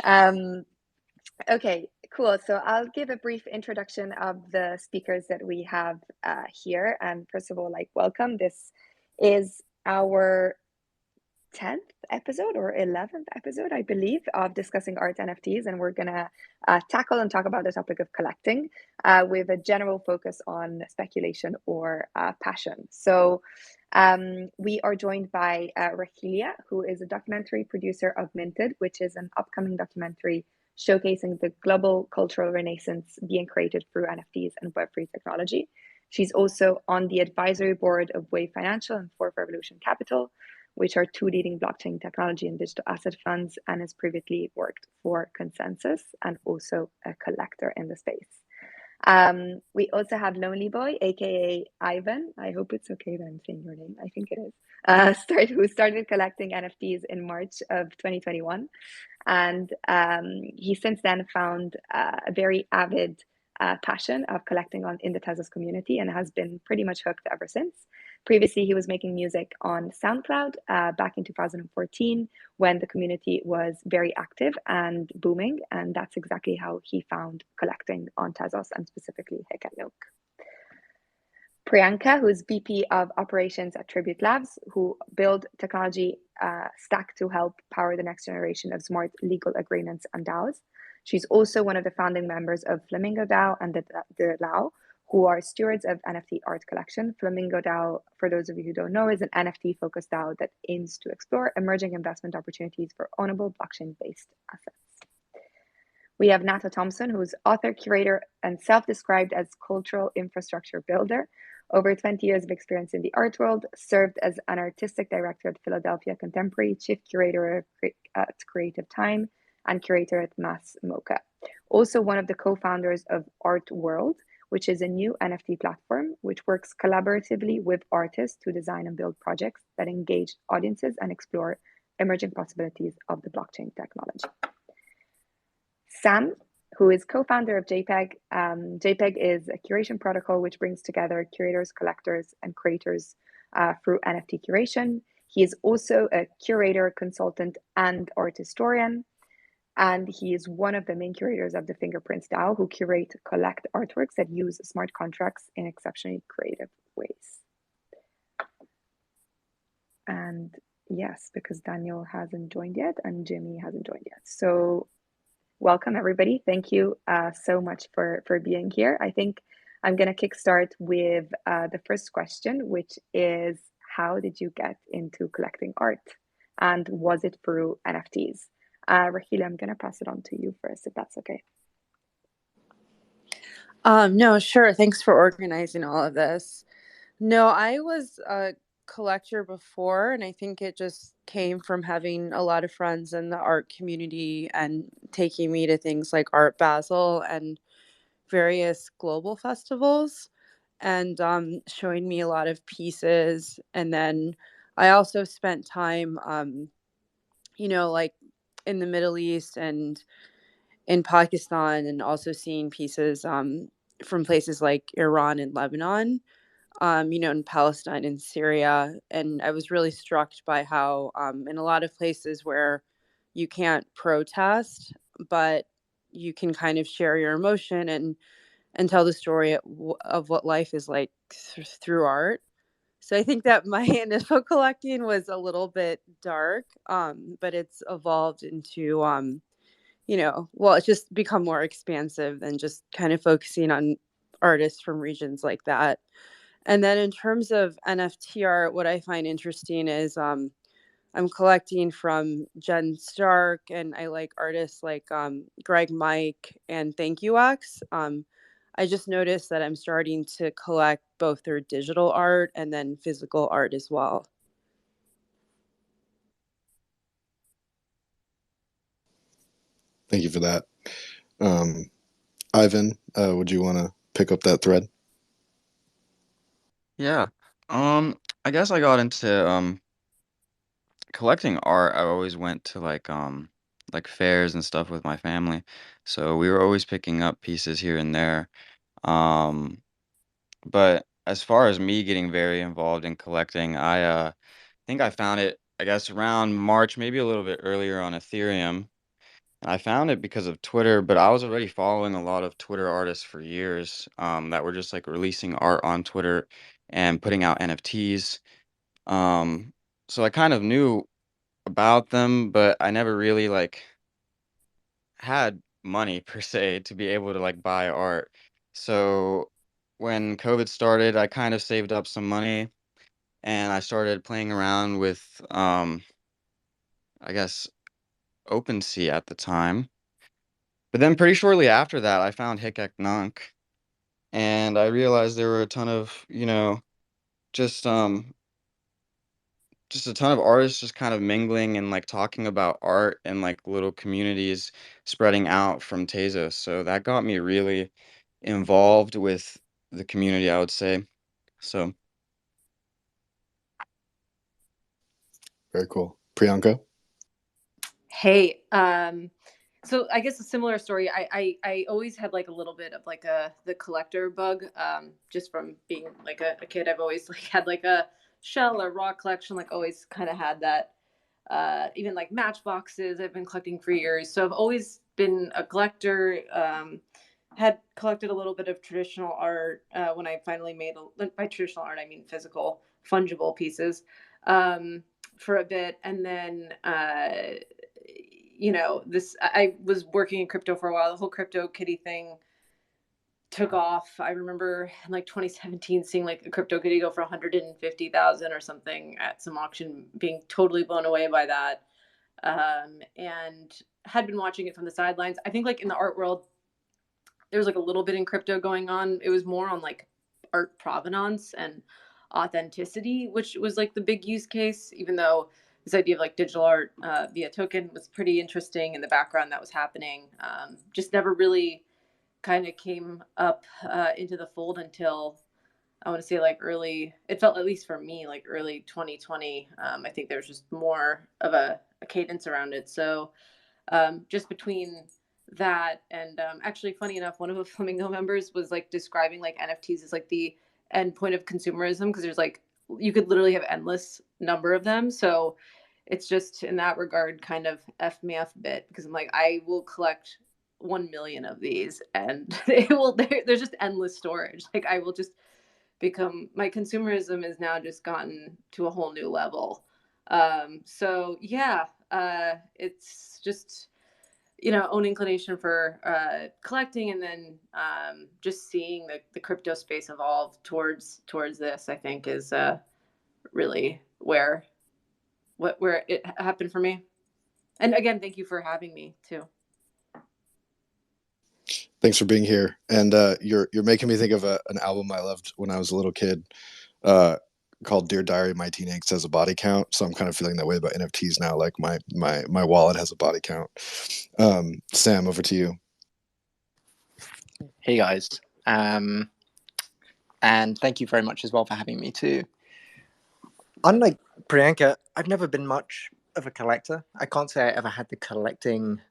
Um, okay, cool. So I'll give a brief introduction of the speakers that we have here. And first of all, like, welcome. This is our 10th episode or 11th episode, I believe, of discussing art NFTs. And we're going to tackle and talk about the topic of collecting with a general focus on speculation or passion. So we are joined by Rahilia, who is a documentary producer of Minted, which is an upcoming documentary showcasing the global cultural renaissance being created through NFTs and Web3 technology. She's also on the advisory board of Wave Financial and Fourth Revolution Capital, which are two leading blockchain technology and digital asset funds, and has previously worked for Consensus and also a collector in the space. We also have Lonely Boy, aka Ivan. I hope it's okay that I'm saying your name. I think it is. Who started collecting NFTs in March of 2021, and he since then found a very avid passion of collecting in the Tezos community and has been pretty much hooked ever since. Previously, he was making music on SoundCloud back in 2014 when the community was very active and booming, and that's exactly how he found collecting on Tezos and specifically Hick and Nook. Priyanka, who's VP of Operations at Tribute Labs, who build technology stack to help power the next generation of smart legal agreements and DAOs. She's also one of the founding members of Flamingo DAO and the DAO, who are stewards of NFT art collection. Flamingo DAO, for those of you who don't know, is an NFT-focused DAO that aims to explore emerging investment opportunities for ownable blockchain-based assets. We have Nata Thompson, who's author, curator, and self-described as cultural infrastructure builder. Over 20 years of experience in the art world, served as an artistic director at Philadelphia Contemporary, chief curator at Creative Time, and curator at Mass Mocha. Also one of the co-founders of Art World, which is a new NFT platform which works collaboratively with artists to design and build projects that engage audiences and explore emerging possibilities of the blockchain technology. Sam, who is co-founder of JPEG. JPEG is a curation protocol which brings together curators, collectors, and creators through NFT curation. He is also a curator, consultant, and art historian. And he is one of the main curators of the Fingerprints DAO, who collect artworks that use smart contracts in exceptionally creative ways. And yes, because Daniel hasn't joined yet and Jimmy hasn't joined yet. So welcome, everybody. Thank you so much for being here. I think I'm going to kickstart with the first question, which is, how did you get into collecting art? And was it through NFTs? Rahila, I'm going to pass it on to you first, if that's okay. No, sure. Thanks for organizing all of this. No, I was a collector before, and I think it just came from having a lot of friends in the art community and taking me to things like Art Basel and various global festivals and showing me a lot of pieces. And then I also spent time, like in the Middle East and in Pakistan, and also seeing pieces from places like Iran and Lebanon, in Palestine and Syria. And I was really struck by how in a lot of places where you can't protest, but you can kind of share your emotion and tell the story of what life is like through art. So I think that my initial collecting was a little bit dark, but it's evolved into it's just become more expansive than just kind of focusing on artists from regions like that. And then in terms of NFT art, what I find interesting is I'm collecting from Jen Stark, and I like artists like Greg Mike and Thank You X. I just noticed that I'm starting to collect both their digital art and then physical art as well. Thank you for that. Ivan, would you want to pick up that thread? Yeah. I guess I got into collecting art. I always went to like fairs and stuff with my family. So we were always picking up pieces here and there. Um, but as far as me getting very involved in collecting, I think I found it, I guess, around March, maybe a little bit earlier on Ethereum. I found it because of Twitter, but I was already following a lot of Twitter artists for years, that were just like releasing art on Twitter and putting out NFTs. Um, so I kind of knew about them, but I never really like had money per se to be able to like buy art. So when COVID started, I kind of saved up some money and I started playing around with I guess OpenSea at the time. But then pretty shortly after that, I found Nunk and I realized there were a ton of, just just a ton of artists just kind of mingling and like talking about art and like little communities spreading out from Tezos. So that got me really involved with the community, I would say. So Very cool. Priyanka? Hey, so I guess a similar story. I always had like a little bit of like the collector bug. Just from being like a kid, I've always like had like a shell or raw collection. Like always kind of had that. Even like matchboxes, I've been collecting for years. So I've always been a collector. Had collected a little bit of traditional art when I finally made by traditional art I mean physical fungible pieces for a bit, and then this I was working in crypto for a while. The whole crypto kitty thing took off. I remember in like 2017 seeing like a crypto kitty go for 150,000 or something at some auction, being totally blown away by that. And had been watching it from the sidelines. I think like in the art world, there was like a little bit in crypto going on. It was more on like art provenance and authenticity, which was like the big use case, even though this idea of like digital art via token was pretty interesting in the background that was happening. Just never really kind of came up into the fold until I want to say like early, it felt at least for me like early 2020. I think there's just more of a cadence around it. So just between that and actually funny enough, one of the Flamingo members was like describing like NFTs as like the end point of consumerism because there's like you could literally have endless number of them. So it's just in that regard kind of f me f bit because I'm like I will collect 1 million of these and there's just endless storage. Like I will just become my consumerism has now just gotten to a whole new level. So yeah, it's just own inclination for collecting, and then just seeing the crypto space evolve towards this. I think is really where it happened for me. And again, thank you for having me too. Thanks for being here. And you're making me think of an album I loved when I was a little kid, called "Dear Diary, My Teen Angst Has a Body Count." So I'm kind of feeling that way about NFTs now. Like my wallet has a body count. Sam, over to you. Hey guys, and thank you very much as well for having me too. Unlike Priyanka, I've never been much of a collector. I can't say I ever had the collecting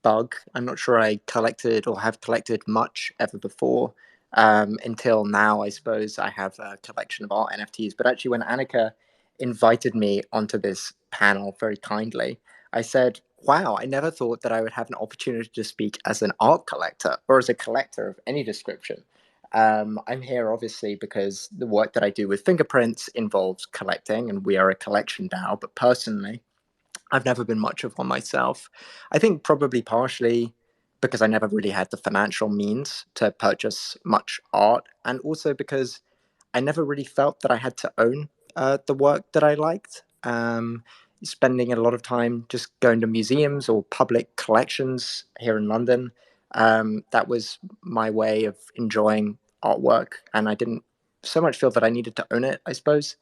bug. I'm not sure I collected or have collected much ever before. Until now, I suppose I have a collection of art NFTs. But actually, when Annika invited me onto this panel very kindly, I said, wow, I never thought that I would have an opportunity to speak as an art collector or as a collector of any description. I'm here obviously because the work that I do with fingerprints involves collecting, and we are a collection DAO. But personally, I've never been much of one myself. I think probably partially because I never really had the financial means to purchase much art, and also because I never really felt that I had to own the work that I liked. Spending a lot of time just going to museums or public collections here in London, that was my way of enjoying artwork, and I didn't so much feel that I needed to own it, I suppose.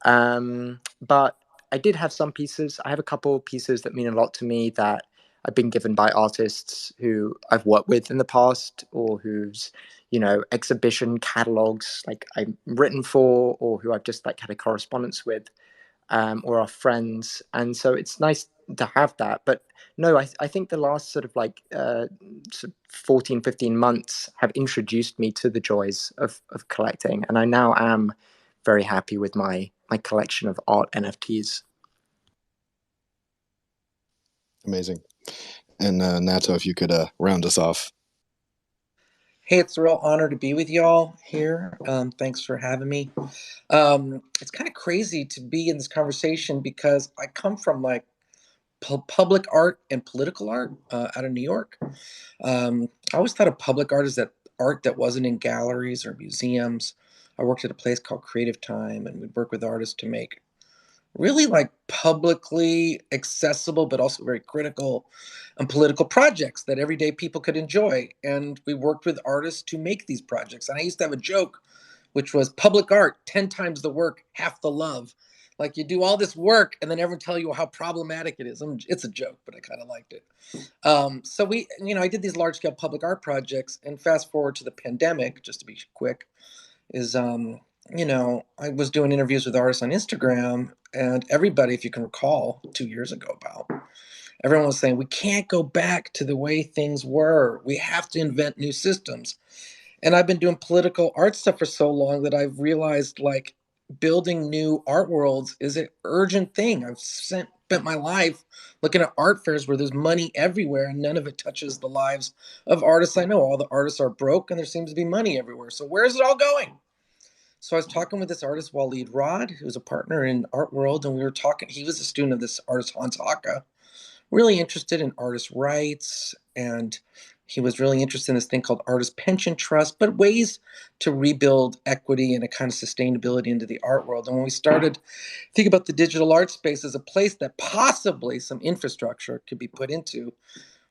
But I did have some pieces. I have a couple pieces that mean a lot to me that I've been given by artists who I've worked with in the past, or whose, exhibition catalogs like I've written for, or who I've just like had a correspondence with, or are friends. And so it's nice to have that. But no, I think the last sort of like sort of 14, 15 months have introduced me to the joys of collecting. And I now am very happy with my collection of art NFTs. Amazing. and Nato, if you could round us off. Hey, it's a real honor to be with y'all here. Thanks for having me. It's kind of crazy to be in this conversation because I come from like public art and political art out of New York. I always thought of public art as that art that wasn't in galleries or museums. I worked at a place called Creative Time, and we'd work with artists to make really like publicly accessible, but also very critical and political projects that everyday people could enjoy. And we worked with artists to make these projects. And I used to have a joke, which was public art, 10 times the work, half the love. Like you do all this work and then everyone tell you how problematic it is. It's a joke, but I kind of liked it. So I did these large scale public art projects, and fast forward to the pandemic, just to be quick, is I was doing interviews with artists on Instagram, and everybody, if you can recall, 2 years ago about, everyone was saying we can't go back to the way things were. We have to invent new systems. And I've been doing political art stuff for so long that I've realized like building new art worlds is an urgent thing. I've spent my life looking at art fairs where there's money everywhere and none of it touches the lives of artists I know. All the artists are broke and there seems to be money everywhere. So where is it all going? So I was talking with this artist, Waleed Rod, who's a partner in Art World, and we were talking. He was a student of this artist, Hans Haka, really interested in artist rights, and he was really interested in this thing called artist pension trust, but ways to rebuild equity and a kind of sustainability into the art world. And when we started think about the digital art space as a place that possibly some infrastructure could be put into,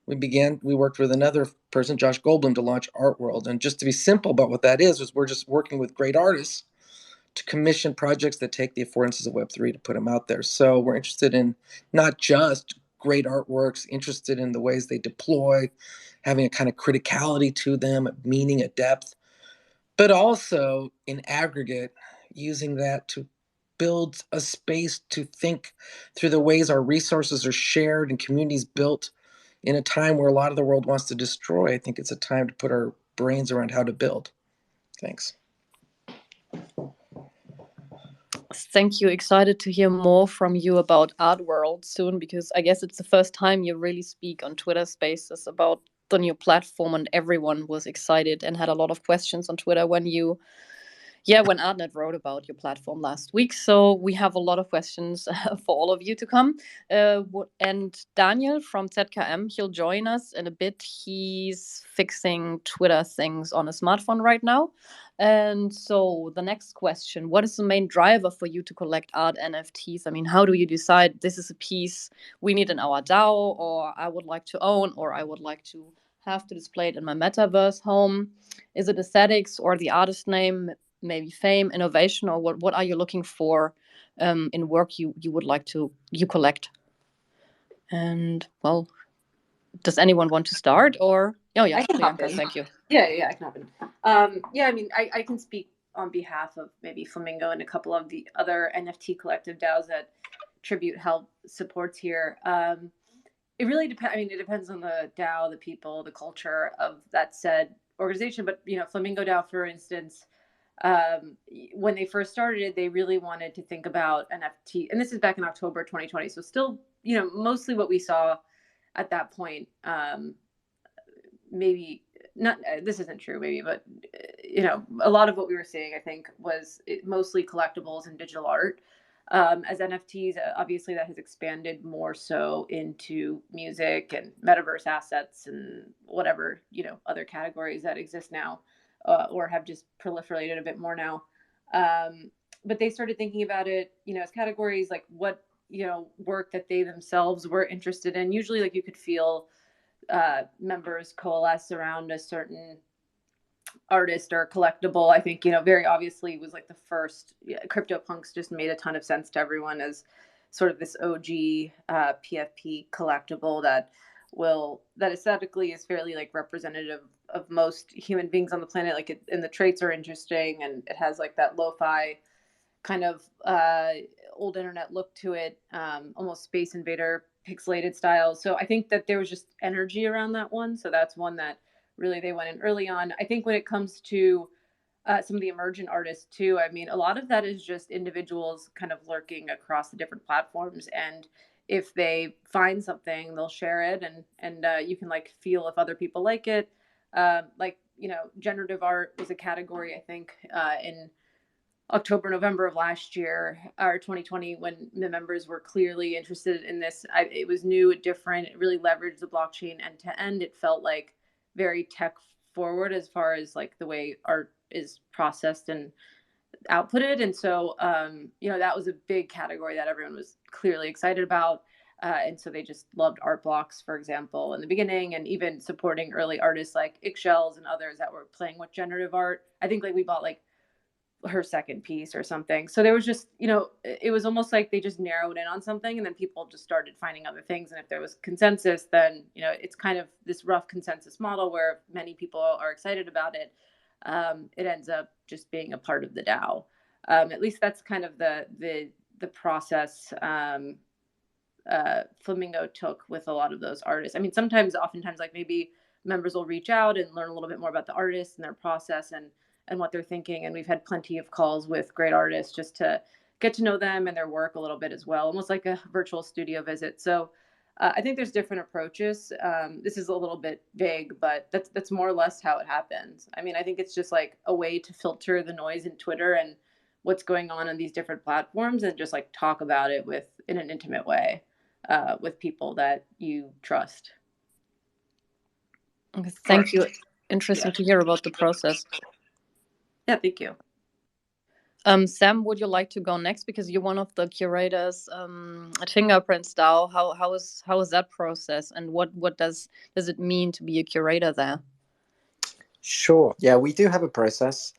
we worked with another person, Josh Goldblum, to launch Art World. And just to be simple about what that is we're just working with great artists to commission projects that take the affordances of Web3 to put them out there. So we're interested in not just great artworks, interested in the ways they deploy, having a kind of criticality to them, meaning, a depth, but also in aggregate, using that to build a space to think through the ways our resources are shared and communities built in a time where a lot of the world wants to destroy. I think it's a time to put our brains around how to build. Thanks. Thank you. Excited to hear more from you about Art World soon, because I guess it's the first time you really speak on Twitter Spaces about the new platform, and everyone was excited and had a lot of questions on Twitter when Artnet wrote about your platform last week. So we have a lot of questions for all of you to come. And Daniel from ZKM, he'll join us in a bit. He's fixing Twitter things on a smartphone right now. And so the next question, what is the main driver for you to collect art NFTs? I mean, how do you decide this is a piece we need in our DAO, or I would like to own, or I would like to have to display it in my metaverse home? Is it aesthetics or the artist name? Maybe fame, innovation, or what are you looking for in work you would like to collect? And well, does anyone want to start? Or I can hop Priyanka, in. thank you. Yeah, I can hop in. I mean, I can speak on behalf of maybe Flamingo and a couple of the other NFT collective DAOs that Tribute Help supports here. It really depends. I mean, it depends on the DAO, the people, the culture of that said organization. But Flamingo DAO, for instance, when they first started, they really wanted to think about NFT, and this is back in October 2020. So still, mostly what we saw at that point, maybe not, this isn't true, maybe, but a lot of what we were seeing, I think, was mostly collectibles and digital art. As NFTs, obviously that has expanded more so into music and metaverse assets and whatever, other categories that exist now. Or have just proliferated a bit more now. But they started thinking about it, as categories like what, work that they themselves were interested in. Usually, like, you could feel members coalesce around a certain artist or collectible. I think, very obviously was like the first, CryptoPunks just made a ton of sense to everyone as sort of this OG PFP collectible that aesthetically is fairly like representative of most human beings on the planet. Like and the traits are interesting, and it has like that lo-fi kind of old internet look to it, almost Space Invader pixelated style. So I think that there was just energy around that one. So that's one that really they went in early on. I think when it comes to some of the emergent artists too, I mean, a lot of that is just individuals kind of lurking across the different platforms, and if they find something, they'll share it, and you can like feel if other people like it. Like, you know, generative art was a category, I think, in October, November of last year, or 2020, when the members were clearly interested in this. It was new, different. It really leveraged the blockchain end to end. It felt like very tech forward as far as like the way art is processed and outputted. And so, you know, that was a big category that everyone was clearly excited about. And so they just loved art blocks, for example, in the beginning, and even supporting early artists like Ixshells and others that were playing with generative art. I think like we bought like her second piece or something. So there was just, you know, it was almost like they just narrowed in on something, and then people just started finding other things. And if there was consensus, then, you know, it's kind of this rough consensus model where many people are excited about it. It ends up just being a part of the DAO. At least that's kind of the process Flamingo took with a lot of those artists. I mean, oftentimes, like maybe members will reach out and learn a little bit more about the artists and their process and what they're thinking. And we've had plenty of calls with great artists just to get to know them and their work a little bit as well, almost like a virtual studio visit. So I think there's different approaches. This is a little bit vague, but that's more or less how it happens. I mean, I think it's just like a way to filter the noise in Twitter and what's going on these different platforms, and just like talk about it in an intimate way with people that you trust. Okay, thank you. Interesting to hear about the process. Yeah, thank you. Sam, would you like to go next, because you're one of the curators at Fingerprints DAO? How is that process, and what does it mean to be a curator there? Sure. Yeah, we do have a process.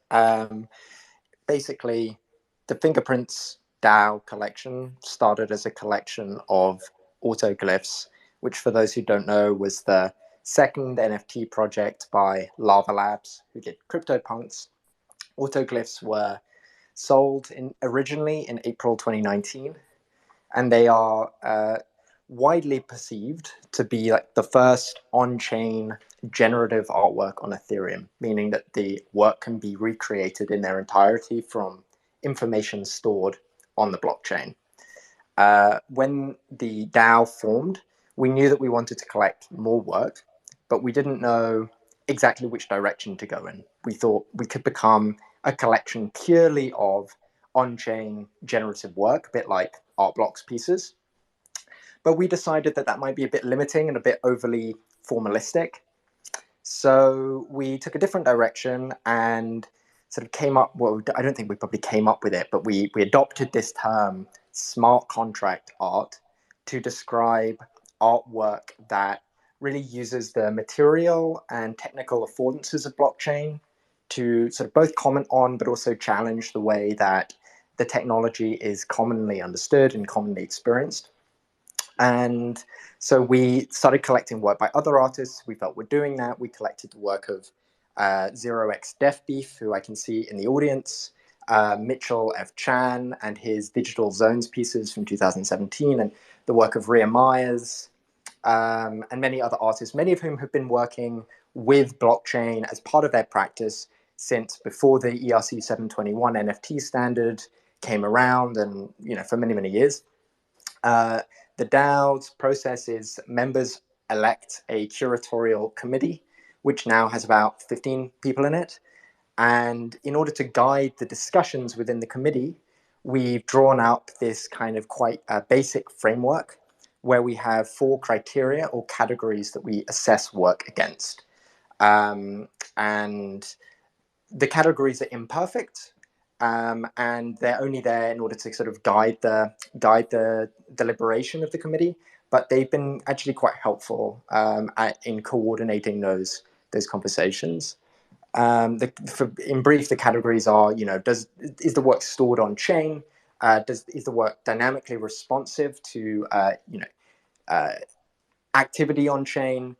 Basically, the Fingerprints DAO collection started as a collection of autoglyphs, which, for those who don't know, was the second NFT project by Lava Labs, who did CryptoPunks. Autoglyphs were sold originally in April 2019, and they are widely perceived to be like the first on-chain generative artwork on Ethereum, meaning that the work can be recreated in their entirety from information stored on the blockchain. When the DAO formed, we knew that we wanted to collect more work, but we didn't know exactly which direction to go in. We thought we could become a collection purely of on-chain generative work, a bit like art blocks pieces. But we decided that might be a bit limiting and a bit overly formalistic. So we took a different direction and sort of came up, well, I don't think we probably came up with it, but we adopted this term, smart contract art, to describe artwork that really uses the material and technical affordances of blockchain to sort of both comment on, but also challenge the way that the technology is commonly understood and commonly experienced. And so we started collecting work by other artists. We felt we're doing that. We collected the work of 0x Def Beef, who I can see in the audience, Mitchell F. Chan and his Digital Zones pieces from 2017, and the work of Rhea Myers, and many other artists, many of whom have been working with blockchain as part of their practice since before the ERC 721 NFT standard came around, and for many, many years. The DAO's process is members elect a curatorial committee, which now has about 15 people in it. And in order to guide the discussions within the committee, we've drawn up this kind of quite basic framework where we have 4 criteria or categories that we assess work against. And the categories are imperfect, and they're only there in order to sort of guide the deliberation of the committee. But they've been actually quite helpful in coordinating those conversations. In brief, the categories are: is the work stored on chain? Is the work dynamically responsive to activity on chain?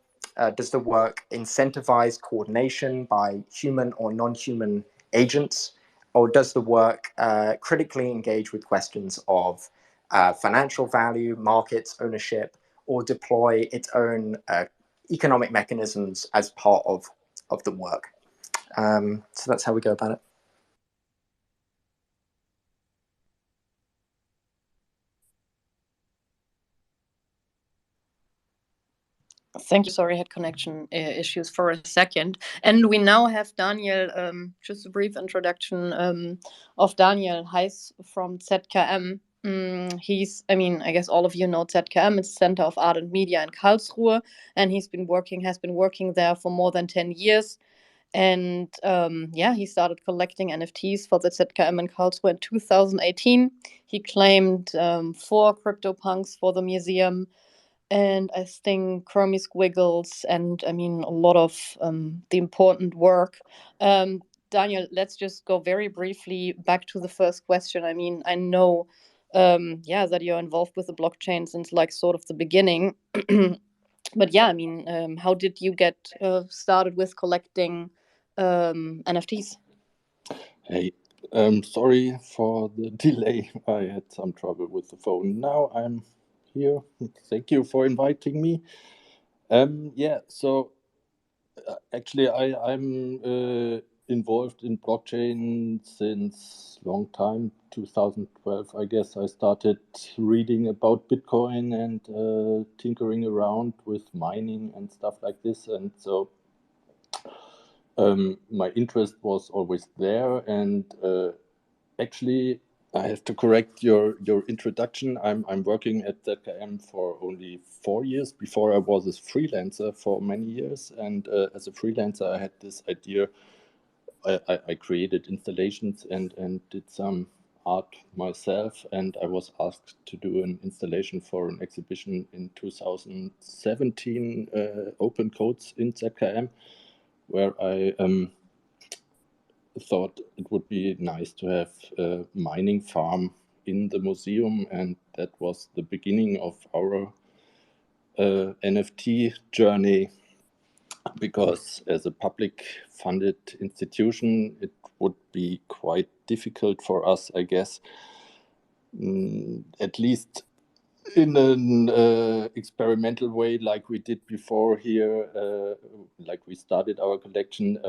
Does the work incentivize coordination by human or non-human agents? Or does the work critically engage with questions of financial value, markets, ownership, or deploy its own economic mechanisms as part of the work? So that's how we go about it. Thank you. Sorry, I had connection issues for a second. And we now have Daniel, just a brief introduction of Daniel Heiss from ZKM. I mean, I guess all of you know ZKM. It's Center of Art and Media in Karlsruhe, and has been working there for more than 10 years. And he started collecting NFTs for the ZKM in Karlsruhe in 2018. He claimed 4 CryptoPunks for the museum, and I think Chromie Squiggles, and I mean, a lot of the important work. Daniel, let's just go very briefly back to the first question. I mean, I know, that you're involved with the blockchain since like sort of the beginning. But yeah, I mean, how did you get started with collecting NFTs? Hey, sorry for the delay. I had some trouble with the phone. Now I'm here. Thank you for inviting me. So actually I'm involved in blockchain since long time, 2012, I guess. I started reading about Bitcoin and tinkering around with mining and stuff like this. And so my interest was always there, and actually, I have to correct your introduction. I'm working at ZKM for only 4 years. Before I was a freelancer for many years, and as a freelancer, I had this idea. I created installations and did some art myself, and I was asked to do an installation for an exhibition in 2017, Open Codes in ZKM, where I thought it would be nice to have a mining farm in the museum, and that was the beginning of our NFT journey, because as a public funded institution it would be quite difficult for us, I guess, at least in an experimental way like we did before here, like we started our collection,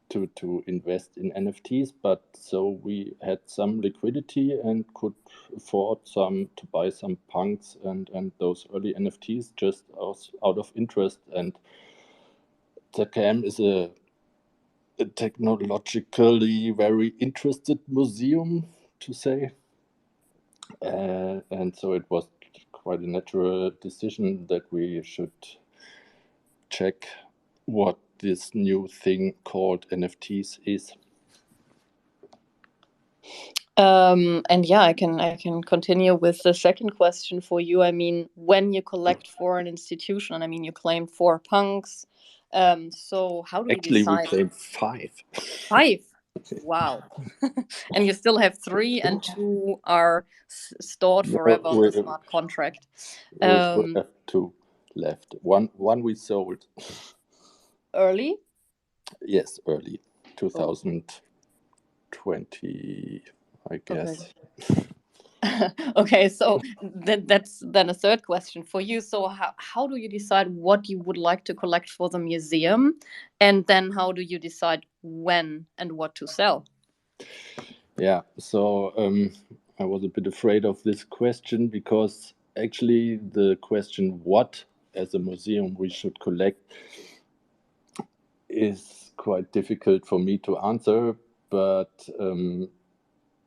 to invest in NFTs, but so we had some liquidity and could afford to buy some punks and those early NFTs just out of interest. And ZKM is a technologically very interested museum, to say, and so it was quite a natural decision that we should check what this new thing called NFTs is. And yeah, I can continue with the second question for you. I mean, when you collect for an institution, I mean, you claimed 4 punks. So how do you Actually, we decide? claimed 5. 5. Wow. And you still have 3, and 2 are stored forever on the smart contract. We have 2 left. One we sold. Early? Yes, early 2020, I guess. Okay, so that's then a third question for you. So how do you decide what you would like to collect for the museum, and then how do you decide when and what to sell? Yeah, so I was a bit afraid of this question, because actually the question what as a museum we should collect is quite difficult for me to answer, but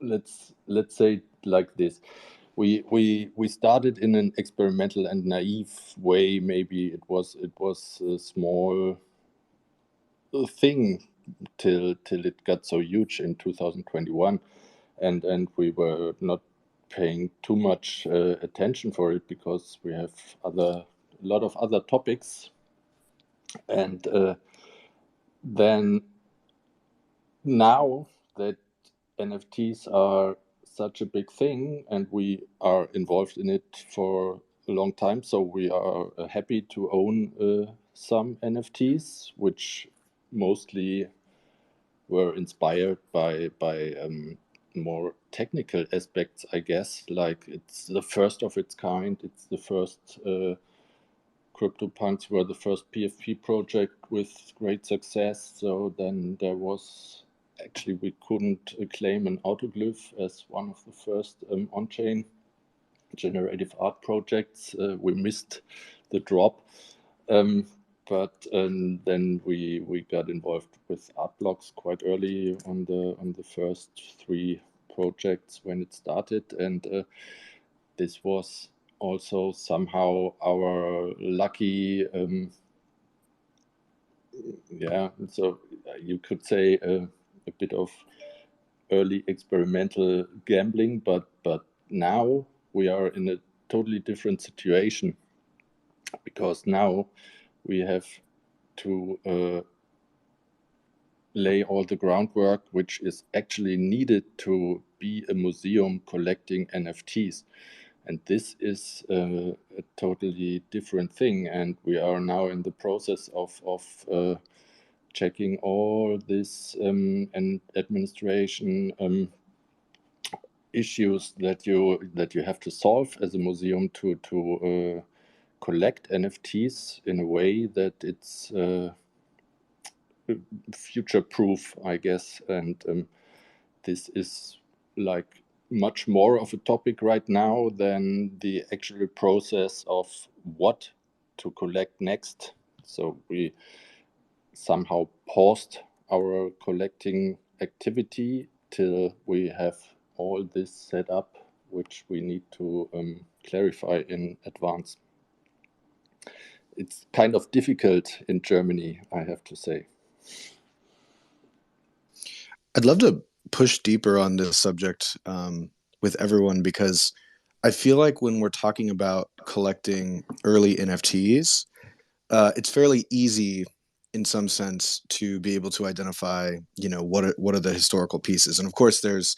let's say like this. We started in an experimental and naive way. Maybe it was a small thing till it got so huge in 2021, and we were not paying too much attention for it, because we have a lot of other topics. And then now that NFTs are such a big thing and we are involved in it for a long time, so we are happy to own some NFTs, which mostly were inspired by more technical aspects, I guess. Like, it's the first of its kind. It's the first CryptoPunks were the first PFP project with great success. So then there was actually, we couldn't claim an autoglyph as one of the first on-chain generative art projects. We missed the drop. But then we got involved with art blocks quite early on the first 3 projects when it started, and this was also somehow our lucky, yeah. So you could say a bit of early experimental gambling, but now we are in a totally different situation, because now we have to lay all the groundwork which is actually needed to be a museum collecting NFTs. And this is a totally different thing. And we are now in the process of checking all this and administration issues that you have to solve as a museum to collect NFTs in a way that it's future proof, I guess. And this is like much more of a topic right now than the actual process of what to collect next. So we somehow paused our collecting activity till we have all this set up, which we need to clarify in advance. It's kind of difficult in Germany, I have to say. I'd love to push deeper on this subject with everyone, because I feel like when we're talking about collecting early NFTs, it's fairly easy in some sense to be able to identify, what are the historical pieces. And of course there's,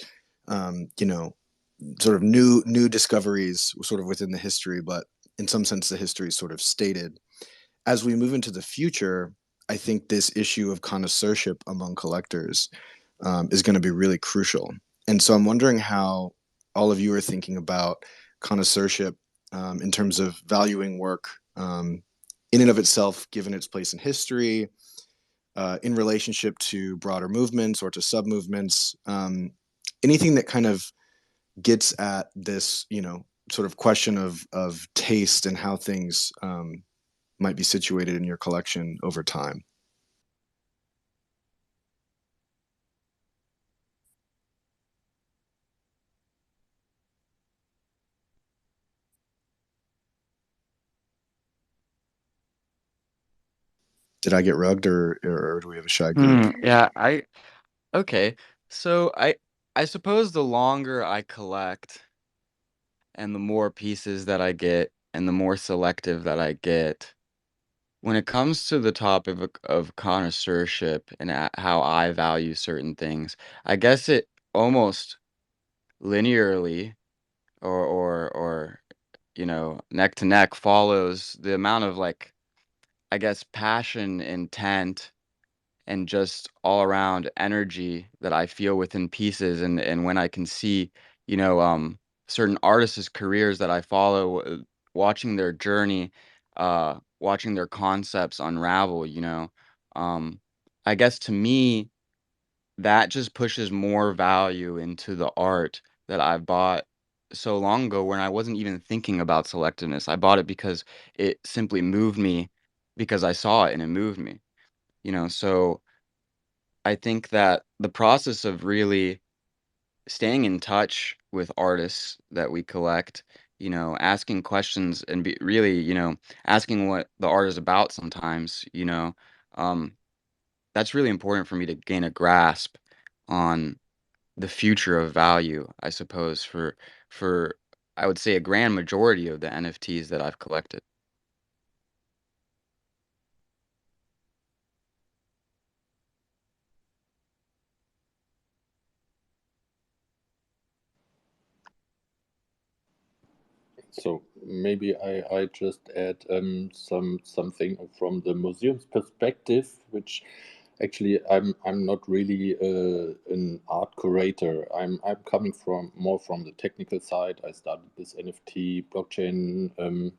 sort of new discoveries sort of within the history, but in some sense the history is sort of stated. As we move into the future, I think this issue of connoisseurship among collectors is going to be really crucial. And so I'm wondering how all of you are thinking about connoisseurship in terms of valuing work in and of itself, given its place in history, in relationship to broader movements or to sub-movements, anything that kind of gets at this, sort of question of taste and how things might be situated in your collection over time. Did I get rugged, or do we have a shy group? Yeah, okay. So I suppose the longer I collect and the more pieces that I get and the more selective that I get, when it comes to the topic of connoisseurship and how I value certain things, I guess it almost linearly or neck to neck follows the amount of, like, I guess, passion, intent, and just all around energy that I feel within pieces. And when I can see, certain artists' careers that I follow, watching their journey, watching their concepts unravel, um, I guess to me, that just pushes more value into the art that I bought so long ago when I wasn't even thinking about selectiveness. I bought it because it simply moved me, because I saw it and it moved me. So I think that the process of really staying in touch with artists that we collect, asking questions and really, asking what the art is about sometimes, um, that's really important for me to gain a grasp on the future of value, I suppose, for I would say a grand majority of the NFTs that I've collected. So maybe I just add something from the museum's perspective, which actually I'm not really an art curator. I'm coming more from the technical side. I started this NFT blockchain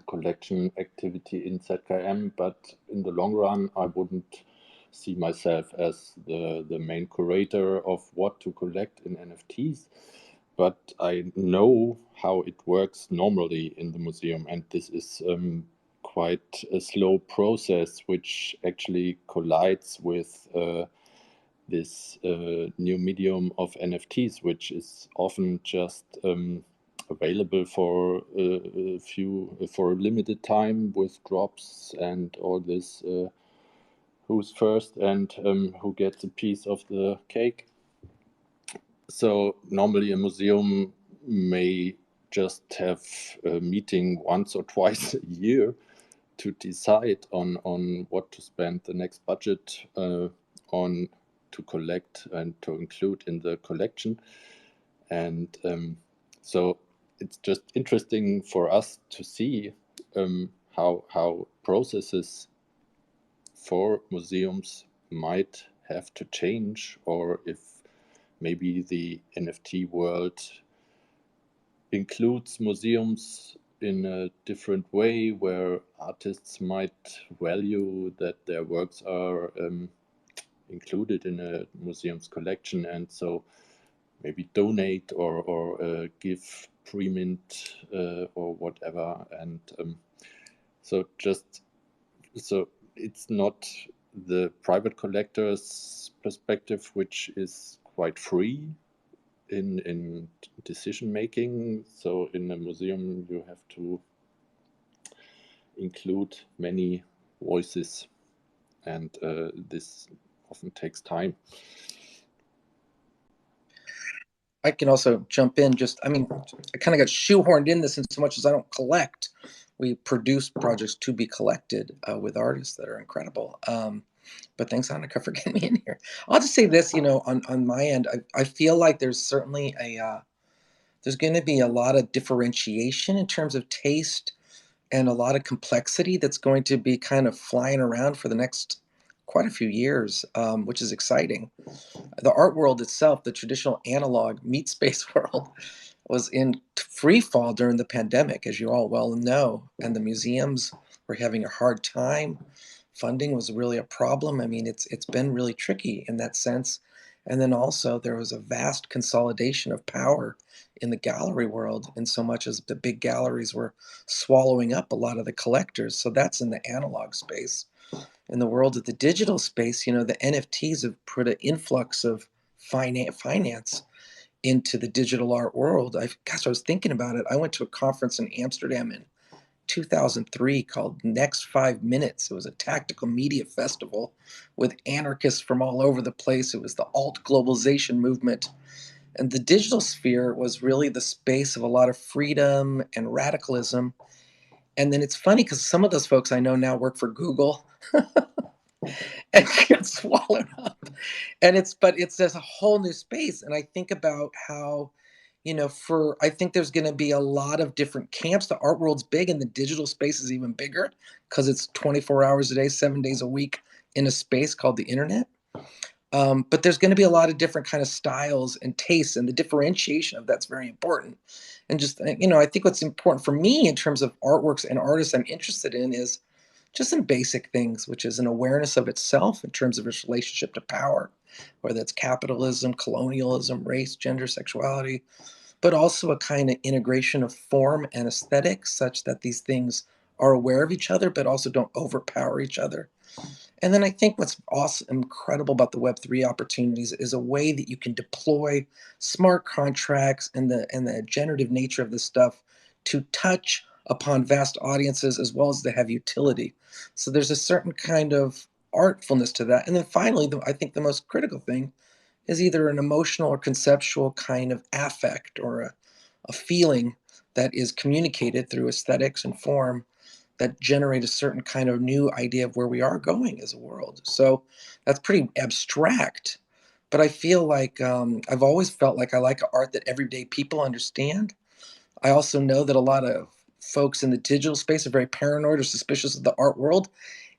collection activity in ZKM, but in the long run, I wouldn't see myself as the main curator of what to collect in NFTs. But I know how it works normally in the museum, and this is quite a slow process, which actually collides with this new medium of NFTs, which is often just available for for a limited time with drops and all this. Who's first and who gets a piece of the cake. So normally a museum may just have a meeting once or twice a year to decide on what to spend the next budget on to collect and to include in the collection. And so it's just interesting for us to see how processes for museums might have to change, or if maybe the NFT world includes museums in a different way, where artists might value that their works are included in a museum's collection, and so maybe donate or give pre-mint or whatever. And so it's not the private collector's perspective, which is quite free in decision making. So in a museum, you have to include many voices, and this often takes time. I can also jump in. I kind of got shoehorned in this in so much as I don't collect. We produce projects to be collected with artists that are incredible. But thanks, Annika, for getting me in here. I'll just say this, on my end, I feel like there's certainly there's going to be a lot of differentiation in terms of taste and a lot of complexity that's going to be kind of flying around for the next quite a few years, which is exciting. The art world itself, the traditional analog meat space world, was in free fall during the pandemic, as you all well know, and the museums were having a hard time. Funding was really a problem. I mean, it's been really tricky in that sense. And then also there was a vast consolidation of power in the gallery world, in so much as the big galleries were swallowing up a lot of the collectors. So that's in the analog space. In the world of the digital space, the NFTs have put an influx of finance into the digital art world. I was thinking about it. I went to a conference in Amsterdam in 2003 called Next 5 Minutes. It was a tactical media festival with anarchists from all over the place. It was the alt globalization movement. And the digital sphere was really the space of a lot of freedom and radicalism. And then it's funny because some of those folks I know now work for Google and get swallowed up. And it's there's a whole new space. And I think about how, I think there's going to be a lot of different camps. The art world's big and the digital space is even bigger because it's 24 hours a day, 7 days a week in a space called the internet. But there's going to be a lot of different kind of styles and tastes, and the differentiation of that's very important. And just, I think what's important for me in terms of artworks and artists I'm interested in is just some basic things, which is an awareness of itself in terms of its relationship to power, whether it's capitalism, colonialism, race, gender, sexuality, but also a kind of integration of form and aesthetic such that these things are aware of each other, but also don't overpower each other. And then I think what's awesome, incredible about the Web3 opportunities is a way that you can deploy smart contracts and the generative nature of this stuff to touch upon vast audiences as well as to have utility. So there's a certain kind of artfulness to that. And then finally, I think the most critical thing is either an emotional or conceptual kind of affect or a feeling that is communicated through aesthetics and form that generate a certain kind of new idea of where we are going as a world. So that's pretty abstract, but I feel like I've always felt like I like art that everyday people understand. I also know that a lot of folks in the digital space are very paranoid or suspicious of the art world.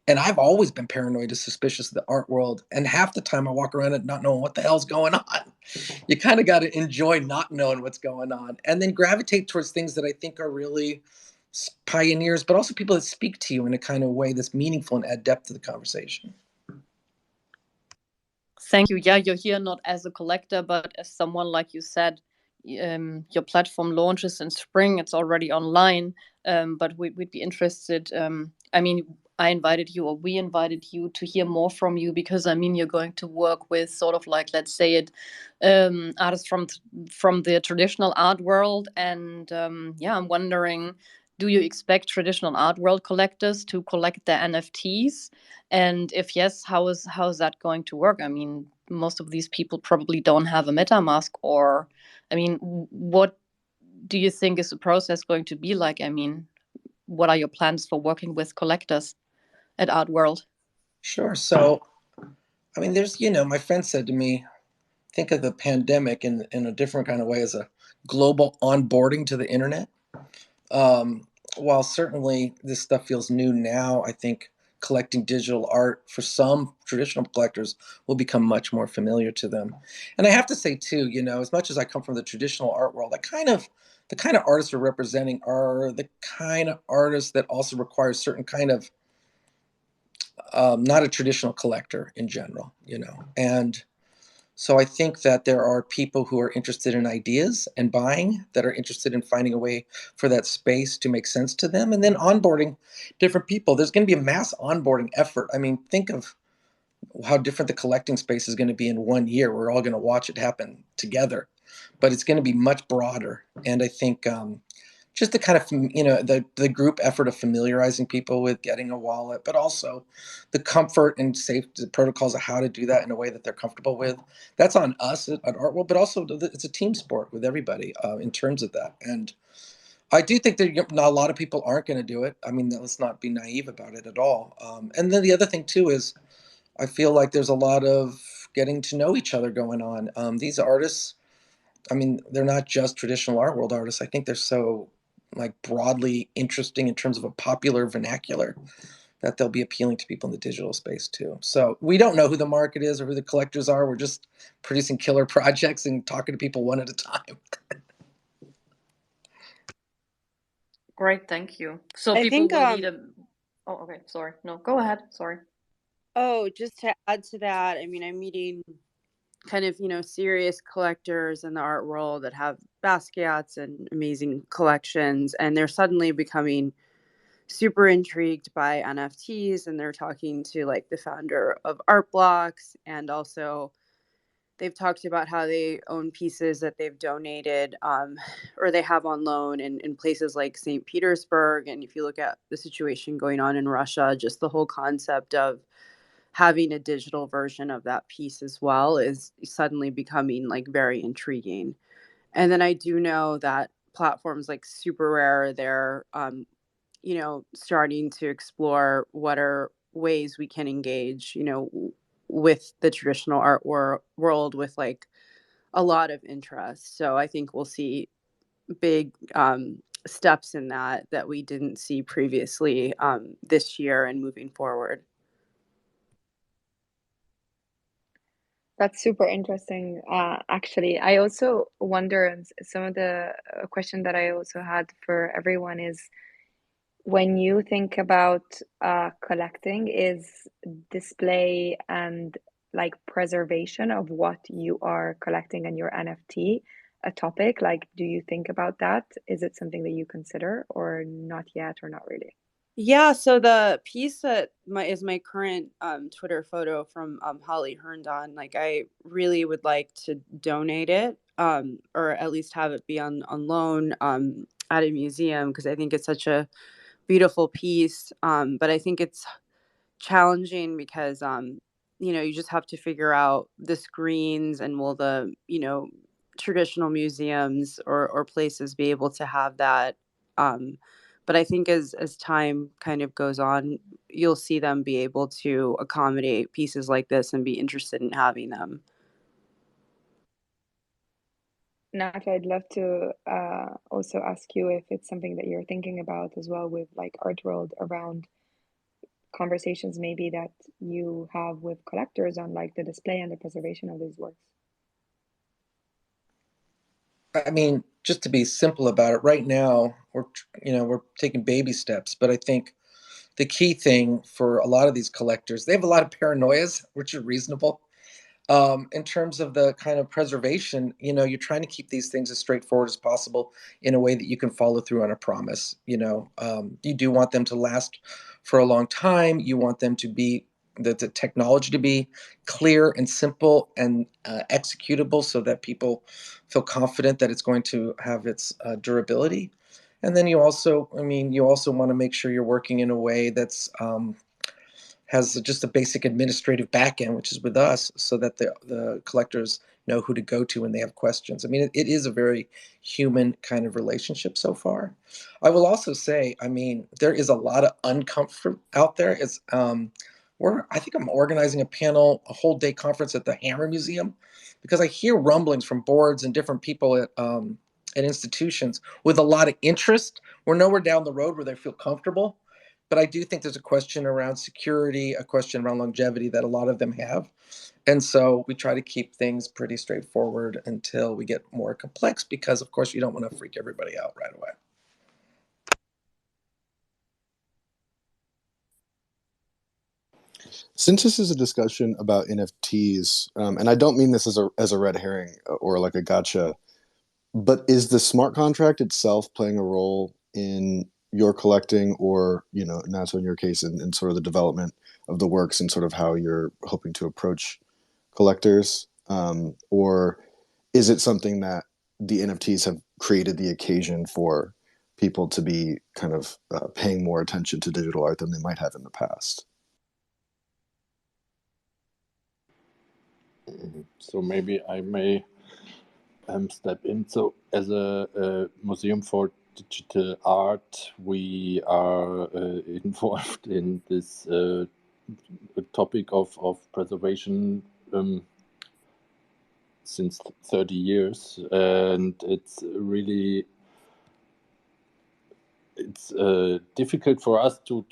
And I've always been paranoid or suspicious of the art world. And half the time I walk around it not knowing what the hell's going on. You kind of got to enjoy not knowing what's going on and then gravitate towards things that I think are really pioneers, but also people that speak to you in a kind of way that's meaningful and add depth to the conversation. Thank you. Yeah, you're here not as a collector, but as someone, like you said, your platform launches in spring. It's already online, but we'd be interested. I mean, I invited you, or we invited you, to hear more from you, because I mean, you're going to work with sort of like, let's say it, artists from the traditional art world, and yeah, I'm wondering, do you expect traditional art world collectors to collect their NFTs? And if yes, how is that going to work? I mean, most of these people probably don't have a MetaMask, or I mean, what do you think is the process going to be like? I mean, what are your plans for working with collectors at Art World? Sure. So, I mean, there's, my friend said to me, think of the pandemic in a different kind of way, as a global onboarding to the internet. Um, while certainly this stuff feels new now, I think collecting digital art for some traditional collectors will become much more familiar to them. And I have to say too, as much as I come from the traditional art world, the kind of artists we're representing are the kind of artists that also require certain kind of not a traditional collector in general, and so I think that there are people who are interested in ideas and buying, that are interested in finding a way for that space to make sense to them, and then onboarding different people. There's going to be a mass onboarding effort. I mean, think of how different the collecting space is going to be in 1 year. We're all going to watch it happen together, but it's going to be much broader. And I think just the kind of the group effort of familiarizing people with getting a wallet, but also the comfort and safety protocols of how to do that in a way that they're comfortable with. That's on us at Art World, but also it's a team sport with everybody in terms of that. And I do think that not a lot of people aren't going to do it. I mean, let's not be naive about it at all. And then the other thing too is I feel like there's a lot of getting to know each other going on. These artists, I mean, they're not just traditional art world artists. I think they're so like broadly interesting in terms of a popular vernacular that they'll be appealing to people in the digital space too. So we don't know who the market is or who the collectors are. We're just producing killer projects and talking to people one at a time. Great, thank you. So I people think will need a. Oh, okay. Sorry. No, go ahead. Sorry. oh, just to add to that, I mean, I'm meeting kind of, serious collectors in the art world that have Basquiat's and amazing collections, and they're suddenly becoming super intrigued by NFTs, and they're talking to like the founder of Art Blocks, and also they've talked about how they own pieces that they've donated or they have on loan in places like St. Petersburg. And if you look at the situation going on in Russia, just the whole concept of having a digital version of that piece as well is suddenly becoming like very intriguing. And then I do know that platforms like Super Rare, they're starting to explore what are ways we can engage, with the traditional art world with like a lot of interest. So I think we'll see big steps in that we didn't see previously this year and moving forward. That's super interesting. Actually, I also wonder, and some of the question that I also had for everyone is, when you think about collecting, is display and like preservation of what you are collecting and your NFT a topic? Like, do you think about that? Is it something that you consider, or not yet, or not really? Yeah, so the piece that is my current Twitter photo from Holly Herndon, like I really would like to donate it, or at least have it be on loan at a museum, because I think it's such a beautiful piece. But I think it's challenging because you just have to figure out the screens, and will the traditional museums or places be able to have that. But I think as time kind of goes on, you'll see them be able to accommodate pieces like this and be interested in having them. Nat, I'd love to also ask you if it's something that you're thinking about as well with like Art World, around conversations maybe that you have with collectors on like the display and the preservation of these works. I mean, just to be simple about it, right now we're taking baby steps, but I think the key thing for a lot of these collectors, they have a lot of paranoias, which are reasonable. In terms of the kind of preservation, you're trying to keep these things as straightforward as possible in a way that you can follow through on a promise. You do want them to last for a long time. You want them to be the technology to be clear and simple and executable, so that people feel confident that it's going to have its durability. And then you also want to make sure you're working in a way that's has just a basic administrative backend, which is with us, so that the collectors know who to go to when they have questions. I mean, it is a very human kind of relationship so far. I will also say, there is a lot of uncomfort out there. I think I'm organizing a whole day conference at the Hammer Museum, because I hear rumblings from boards and different people at institutions with a lot of interest. We're nowhere down the road where they feel comfortable. But I do think there's a question around security, a question around longevity that a lot of them have. And so we try to keep things pretty straightforward until we get more complex, because, of course, you don't want to freak everybody out right away. Since this is a discussion about NFTs, and I don't mean this as a red herring or like a gotcha, but is the smart contract itself playing a role in your collecting, or not so in your case, in sort of the development of the works and sort of how you're hoping to approach collectors, or is it something that the NFTs have created the occasion for people to be kind of paying more attention to digital art than they might have in the past? So maybe I may step in. So as a museum for digital art, we are involved in this topic of preservation since 30 years, and it's really difficult for us to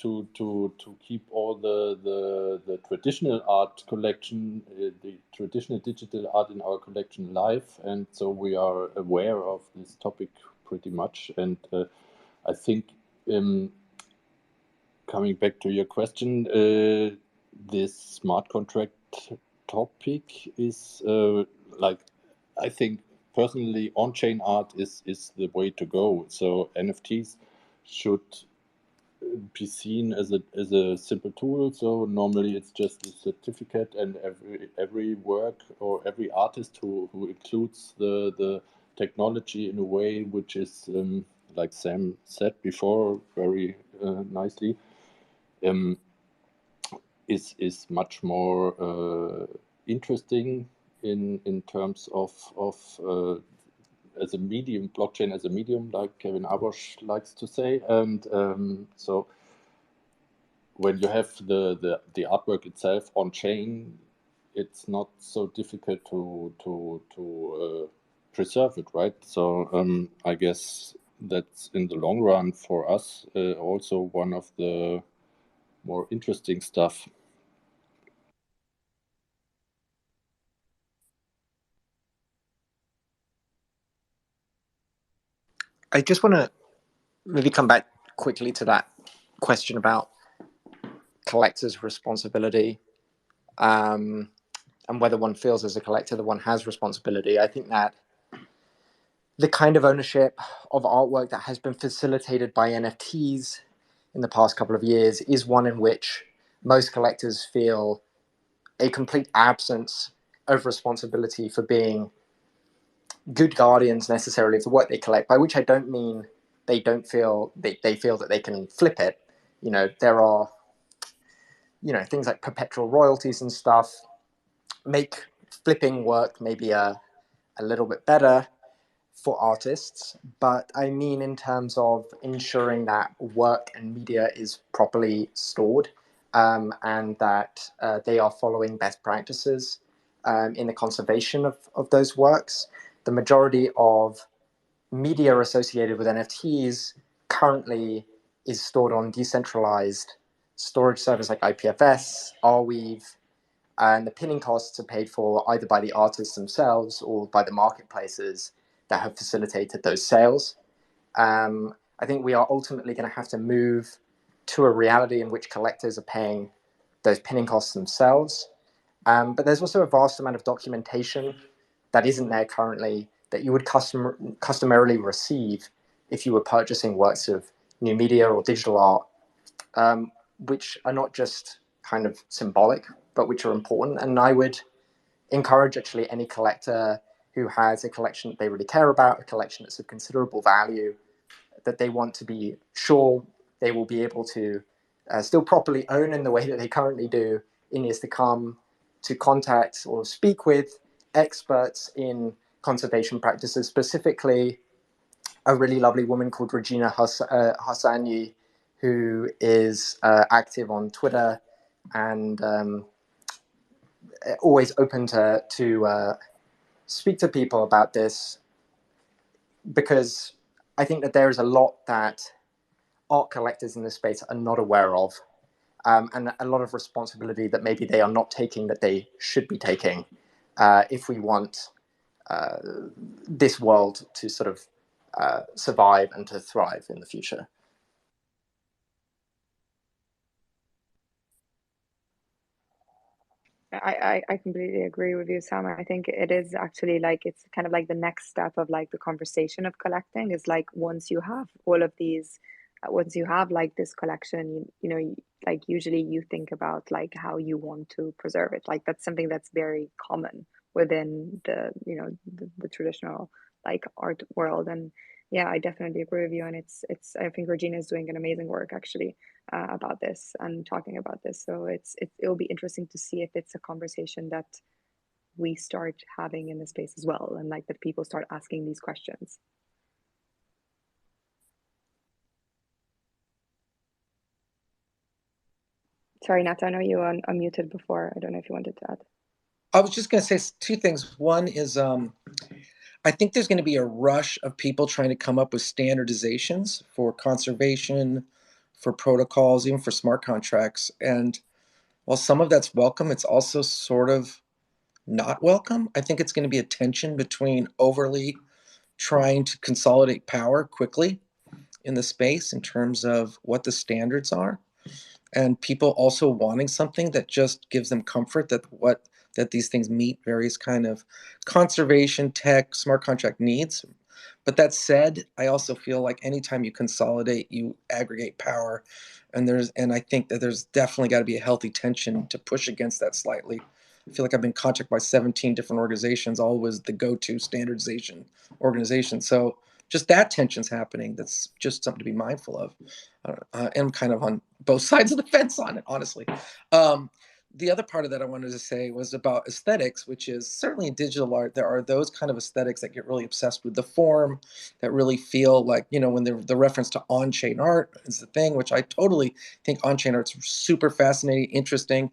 keep all the traditional art collection, the traditional digital art in our collection alive, and so we are aware of this topic pretty much. And I think, coming back to your question, this smart contract topic is I think personally on-chain art is the way to go. So NFTs should be seen as a simple tool. So normally it's just a certificate, and every work or every artist who includes the technology in a way which is like Sam said before very nicely, is much more interesting in terms of as a medium, blockchain as a medium, like Kevin Abosch likes to say. And so when you have the artwork itself on chain, it's not so difficult to preserve it, right? So I guess that's in the long run for us also one of the more interesting stuff. I just want to maybe come back quickly to that question about collectors' responsibility, and whether one feels as a collector that one has responsibility. I think that the kind of ownership of artwork that has been facilitated by NFTs in the past couple of years is one in which most collectors feel a complete absence of responsibility for being good guardians necessarily of the work they collect, by which I don't mean they feel that they can flip it. There are things like perpetual royalties and stuff make flipping work maybe a little bit better for artists, but I mean in terms of ensuring that work and media is properly stored, and that they are following best practices in the conservation of those works. The majority of media associated with NFTs currently is stored on decentralized storage servers like IPFS, Arweave, and the pinning costs are paid for either by the artists themselves or by the marketplaces that have facilitated those sales. I think we are ultimately going to have to move to a reality in which collectors are paying those pinning costs themselves. But there's also a vast amount of documentation that isn't there currently that you would customarily receive if you were purchasing works of new media or digital art, which are not just kind of symbolic, but which are important. And I would encourage actually any collector who has a collection that they really care about, a collection that's of considerable value, that they want to be sure they will be able to still properly own in the way that they currently do in years to come, to contact or speak with experts in conservation practices, specifically a really lovely woman called Regina Hassani, who is active on Twitter and always open to speak to people about this, because I think that there is a lot that art collectors in this space are not aware of, and a lot of responsibility that maybe they are not taking that they should be taking if we want this world to sort of survive and to thrive in the future. I completely agree with you, Sam. I think it is actually like it's kind of like the next step of like the conversation of collecting is like once you have all of these, once you have like this collection, like usually you think about like how you want to preserve it. Like that's something that's very common within the traditional like art world. And yeah, I definitely agree with you. And it's I think Regina is doing an amazing work actually about this and talking about this. So it'll be interesting to see if it's a conversation that we start having in the space as well, and like that people start asking these questions. Sorry, Nat, I know you unmuted before. I don't know if you wanted to add. I was just going to say two things. One is I think there's going to be a rush of people trying to come up with standardizations for conservation, for protocols, even for smart contracts. And while some of that's welcome, it's also sort of not welcome. I think it's going to be a tension between overly trying to consolidate power quickly in the space in terms of what the standards are, and people also wanting something that just gives them comfort that these things meet various kind of conservation, tech, smart contract needs. But that said, I also feel like anytime you consolidate, you aggregate power, and I think that there's definitely got to be a healthy tension to push against that slightly. I feel like I've been contacted by 17 different organizations, all was the go-to standardization organization. So just that tension's happening. That's just something to be mindful of. I'm kind of on both sides of the fence on it, honestly. The other part of that I wanted to say was about aesthetics, which is certainly in digital art, there are those kind of aesthetics that get really obsessed with the form, that really feel like, when the reference to on-chain art is the thing, which I totally think on-chain art's super fascinating, interesting.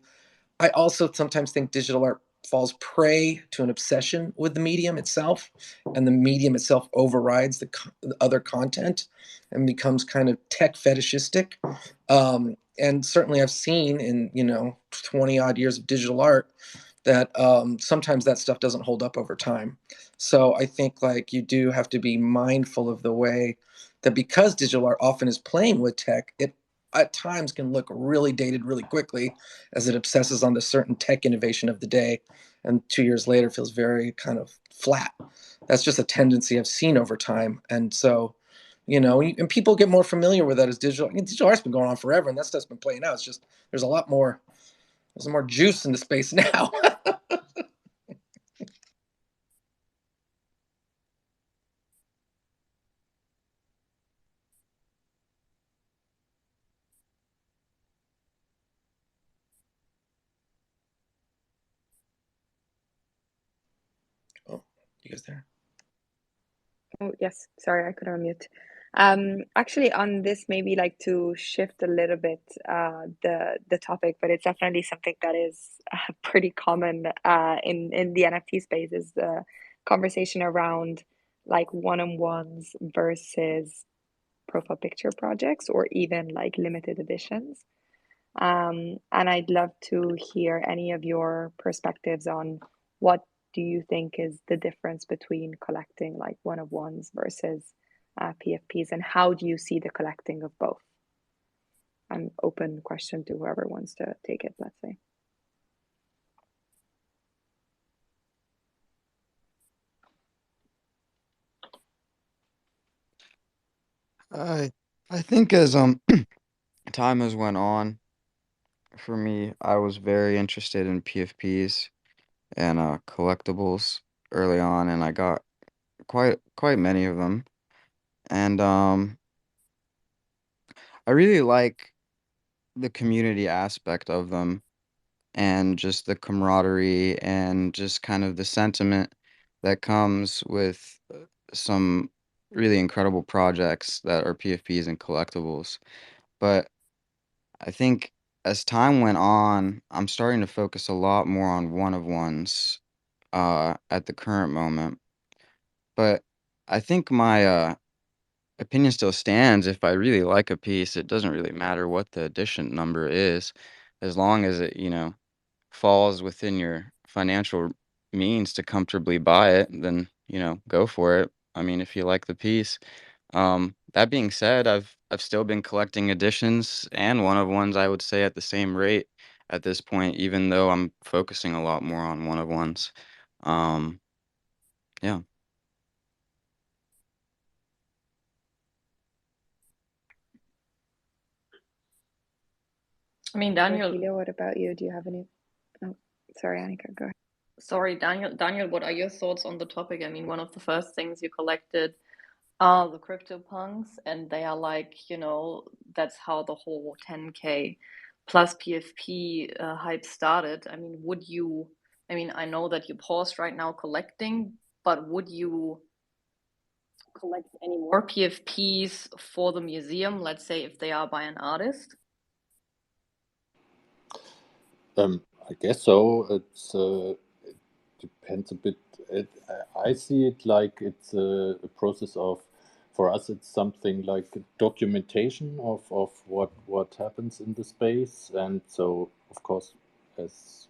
I also sometimes think digital art falls prey to an obsession with the medium itself, and the medium itself overrides the other content and becomes kind of tech fetishistic. And certainly I've seen in 20 odd years of digital art that sometimes that stuff doesn't hold up over time. So I think like you do have to be mindful of the way that, because digital art often is playing with tech, it at times can look really dated really quickly as it obsesses on the certain tech innovation of the day, and 2 years later feels very kind of flat. That's just a tendency I've seen over time. And so, and people get more familiar with that as digital. Digital art's been going on forever, and that stuff's been playing out. It's just there's more juice in the space now. Oh, you guys there? Oh, yes. Sorry, I couldn't unmute. Actually, on this, maybe like to shift a little bit the topic, but it's definitely something that is pretty common in the NFT space, is the conversation around like one-on-ones versus profile picture projects or even like limited editions. And I'd love to hear any of your perspectives on what do you think is the difference between collecting like one-of-ones versus PFPs, and how do you see the collecting of both? An open question to whoever wants to take it, let's say. I think as time has went on, for me, I was very interested in PFPs and collectibles early on, and I got quite many of them. And I really like the community aspect of them and just the camaraderie and just kind of the sentiment that comes with some really incredible projects that are PFPs and collectibles. But I think as time went on, I'm starting to focus a lot more on one of ones at the current moment. But I think my opinion still stands. If I really like a piece, it doesn't really matter what the edition number is, as long as it, falls within your financial means to comfortably buy it, then, go for it. I mean, if you like the piece. That being said, I've still been collecting editions and one of ones I would say at the same rate at this point, even though I'm focusing a lot more on one of ones. Um, yeah. I mean, Daniel, Rogelio, what about you? Do you have any? Oh, sorry, Annika, go ahead. sorry, Daniel, what are your thoughts on the topic? I mean, one of the first things you collected are the CryptoPunks, and they are like, that's how the whole 10K plus PFP hype started. I mean, I know that you paused right now collecting, but would you collect any more PFPs for the museum, let's say if they are by an artist? I guess so. It depends a bit. I see it like it's a process of, for us, it's something like documentation of what happens in the space. And so, of course, as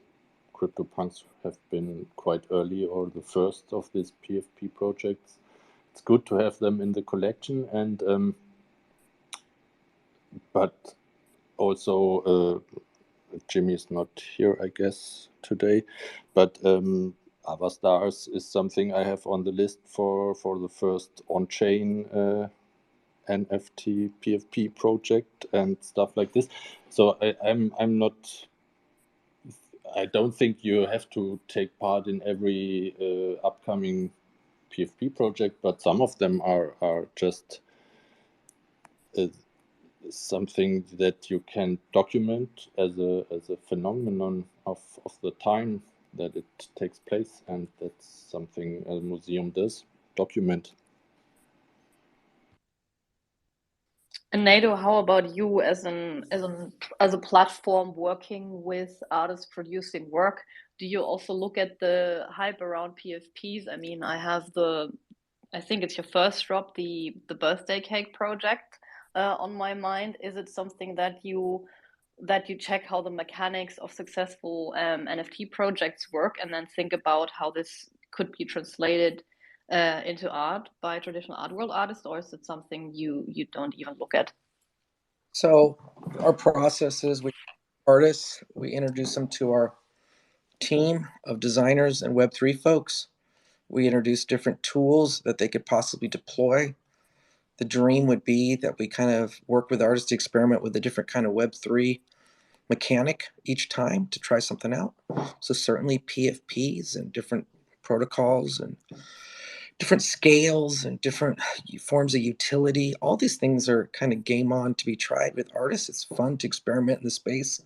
CryptoPunks have been quite early or the first of these PFP projects, it's good to have them in the collection. And but also Jimmy is not here, I guess, today, but Avastars is something I have on the list for the first on-chain NFT PFP project and stuff like this. So I'm not. I don't think you have to take part in every upcoming PFP project, but some of them are just something that you can document as a phenomenon of the time that it takes place, and that's something a museum does, document. And Nato, how about you as a platform working with artists producing work? Do you also look at the hype around PFPs? I mean, I think it's your first drop, the birthday cake project, on my mind. Is it something that you check how the mechanics of successful NFT projects work, and then think about how this could be translated into art by traditional art world artists, or is it something you don't even look at? So our process is we artists, we introduce them to our team of designers and Web3 folks. We introduce different tools that they could possibly deploy. The dream would be that we kind of work with artists to experiment with a different kind of Web3 mechanic each time to try something out. So certainly PFPs and different protocols and different scales and different forms of utility. All these things are kind of game on to be tried with artists. It's fun to experiment in the space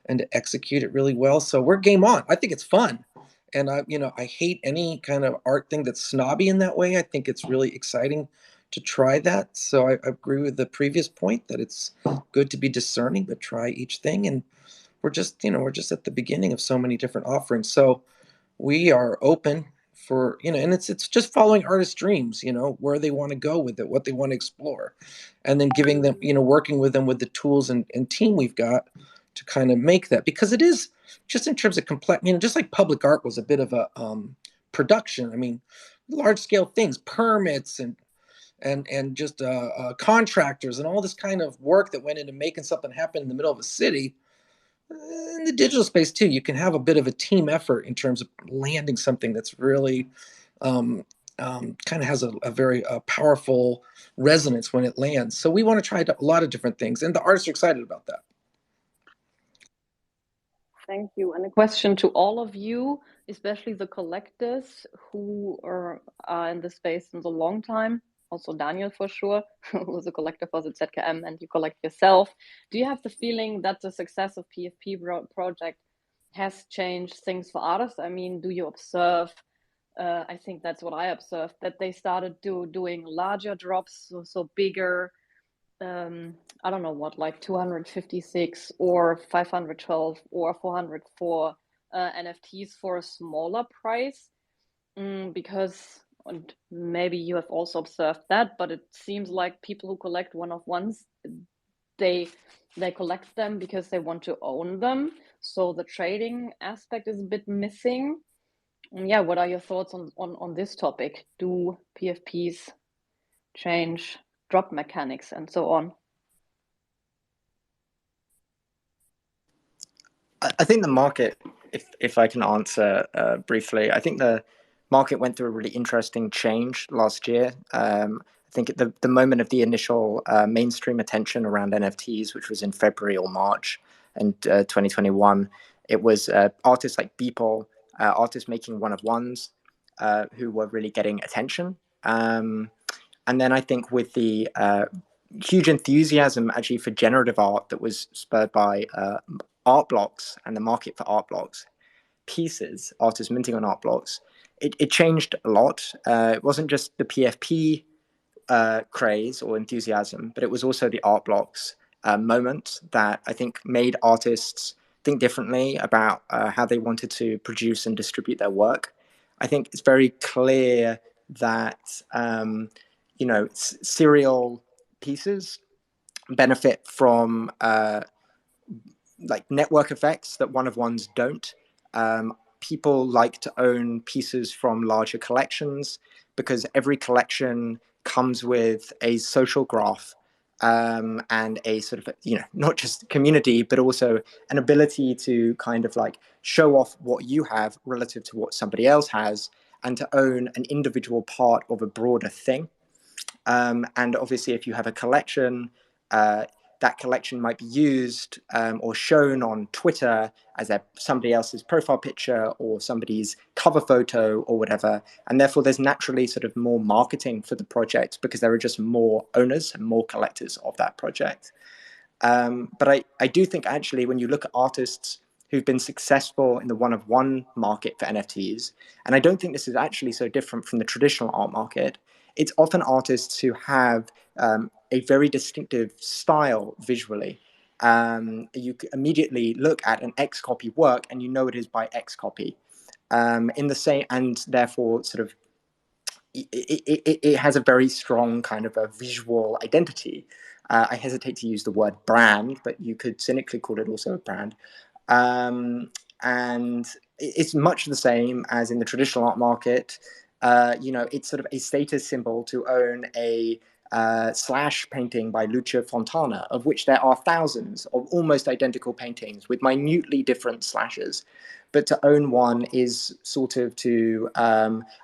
and to execute it really well. So we're game on. I think it's fun. And I hate any kind of art thing that's snobby in that way. I think it's really exciting to try that. So I agree with the previous point that it's good to be discerning, but try each thing. And we're just at the beginning of so many different offerings. So we are open for, and it's just following artists' dreams, where they want to go with it, what they want to explore, and then giving them, working with them with the tools and team we've got to kind of make that, because it is just in terms of complex, just like public art was a bit of a production. I mean, large scale things, permits and just contractors and all this kind of work that went into making something happen in the middle of a city. In the digital space too, you can have a bit of a team effort in terms of landing something that's really kind of has a very powerful resonance when it lands. So we want to try a lot of different things, and the artists are excited about that. Thank you. And a question to all of you, especially the collectors who are in the space since a long time. Also Daniel for sure, who was a collector for the ZKM and you collect yourself. Do you have the feeling that the success of PFP project has changed things for artists? I mean, do you observe, I think that's what I observed, that they started doing larger drops, so bigger, I don't know what, like 256 or 512 or 404 NFTs for a smaller price. Because, and maybe you have also observed that, but it seems like people who collect one of ones, they collect them because they want to own them. So the trading aspect is a bit missing. Yeah, what are your thoughts on this topic? Do PFPs change drop mechanics and so on? I think the market, if I can answer briefly, I think the market went through a really interesting change last year. I think at the moment of the initial mainstream attention around NFTs, which was in February or March and 2021, it was artists like Beeple, artists making one of ones, who were really getting attention. And then I think with the huge enthusiasm actually for generative art that was spurred by art blocks and the market for art blocks, pieces, artists minting on art blocks, it changed a lot. It wasn't just the PFP craze or enthusiasm, but it was also the art blocks moment that I think made artists think differently about how they wanted to produce and distribute their work. I think it's very clear that serial pieces benefit from like network effects that one of ones don't. People like to own pieces from larger collections because every collection comes with a social graph, and a sort of, not just community, but also an ability to kind of like show off what you have relative to what somebody else has, and to own an individual part of a broader thing. And obviously, if you have a collection, that collection might be used or shown on Twitter as somebody else's profile picture or somebody's cover photo or whatever. And therefore, there's naturally sort of more marketing for the project because there are just more owners and more collectors of that project. But I do think actually when you look at artists who've been successful in the one-of-one market for NFTs, and I don't think this is actually so different from the traditional art market, it's often artists who have a very distinctive style visually. You immediately look at an X copy work and you know it is by X copy. In the same, and therefore sort of it has a very strong kind of a visual identity. I hesitate to use the word brand, but you could cynically call it also a brand. And it's much the same as in the traditional art market. It's sort of a status symbol to own a slash painting by Lucia Fontana, of which there are thousands of almost identical paintings with minutely different slashes. But to own one is sort of to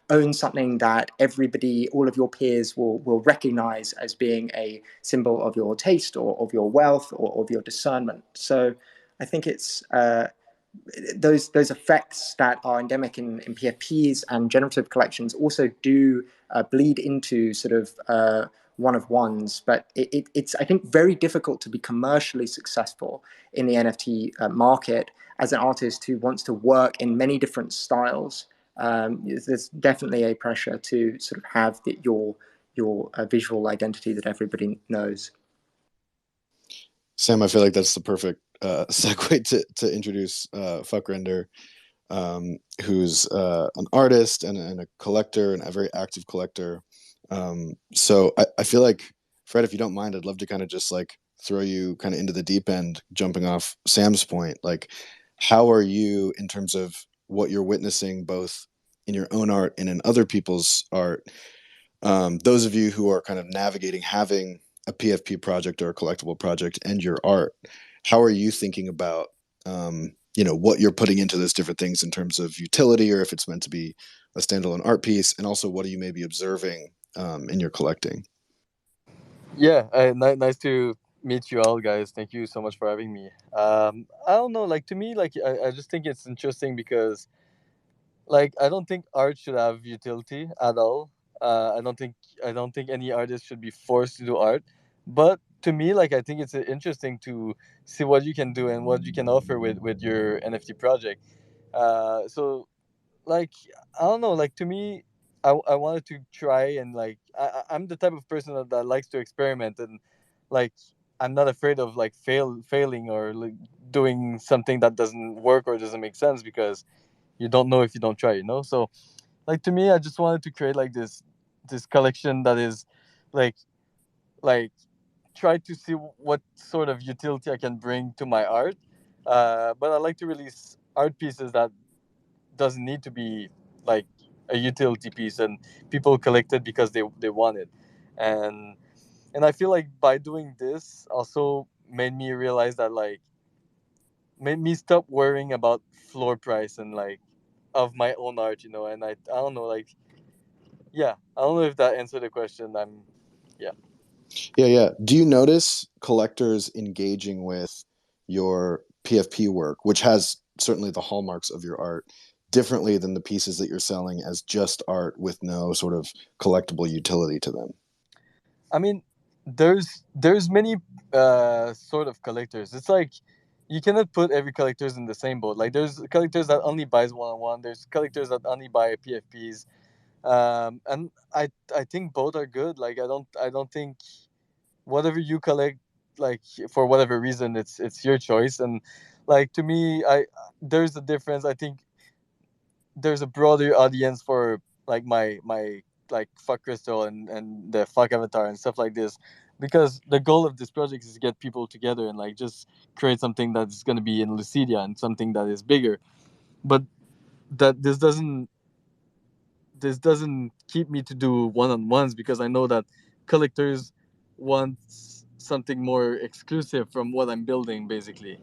own something that everybody, all of your peers will recognize as being a symbol of your taste or of your wealth or of your discernment. So I think it's those effects that are endemic in PFPs and generative collections also do bleed into sort of one of ones, but it's I think very difficult to be commercially successful in the NFT market as an artist who wants to work in many different styles. There's definitely a pressure to sort of have your visual identity that everybody knows. Sam, I feel like that's the perfect segue to introduce Fuckrender, who's an artist and a collector and a very active collector. So I feel like, Fred, if you don't mind, I'd love to kind of just like throw you kind of into the deep end, jumping off Sam's point. Like, how are you in terms of what you're witnessing both in your own art and in other people's art? Those of you who are kind of navigating having a PFP project or a collectible project and your art, how are you thinking about what you're putting into those different things in terms of utility, or if it's meant to be a standalone art piece, and also what are you maybe observing in your collecting? Yeah, nice to meet you all, guys. Thank you so much for having me. I don't know, like to me, like I just think it's interesting because like I don't think art should have utility at all. I don't think any artist should be forced to do art. But to me, like I think it's interesting to see what you can do and what you can offer with your NFT project. So like I don't know, like to me, I wanted to try and like I'm the type of person that likes to experiment and like I'm not afraid of like failing or like doing something that doesn't work or doesn't make sense because you don't know if you don't try, so like to me I just wanted to create like this collection that is like like try to see what sort of utility I can bring to my art, but I like to release art pieces that doesn't need to be like a utility piece and people collect it because they want it. And and I feel like by doing this also made me realize that like made me stop worrying about floor price and like of my own art, and I don't know, like yeah, I don't know if that answered the question. Yeah. Yeah. Do you notice collectors engaging with your PFP work, which has certainly the hallmarks of your art, differently than the pieces that you're selling as just art with no sort of collectible utility to them? I mean, there's many sort of collectors. It's like you cannot put every collectors in the same boat. Like there's collectors that only buys one on one. There's collectors that only buy PFPs. And I think both are good. Like I don't think whatever you collect, like for whatever reason, it's your choice. And like to me, I there's a difference. I think there's a broader audience for like my like fuck crystal and the fuck avatar and stuff like this, because the goal of this project is to get people together and like just create something that's going to be in Lucidia and something that is bigger. But that this doesn't keep me to do one-on-ones, because I know that collectors want something more exclusive from what I'm building, basically.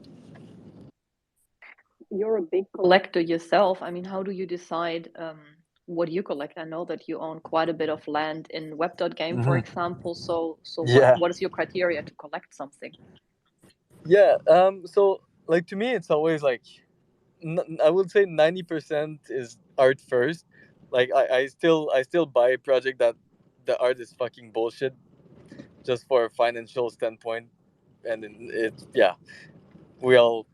You're a big collector yourself. I mean, how do you decide what you collect? I know that you own quite a bit of land in Web.game, for Hmm. example. So what Yeah. what is your criteria to collect something? Yeah. So like to me it's always like I would say 90% is art first. Like I still buy a project that the art is fucking bullshit just for a financial standpoint, and then yeah, we're all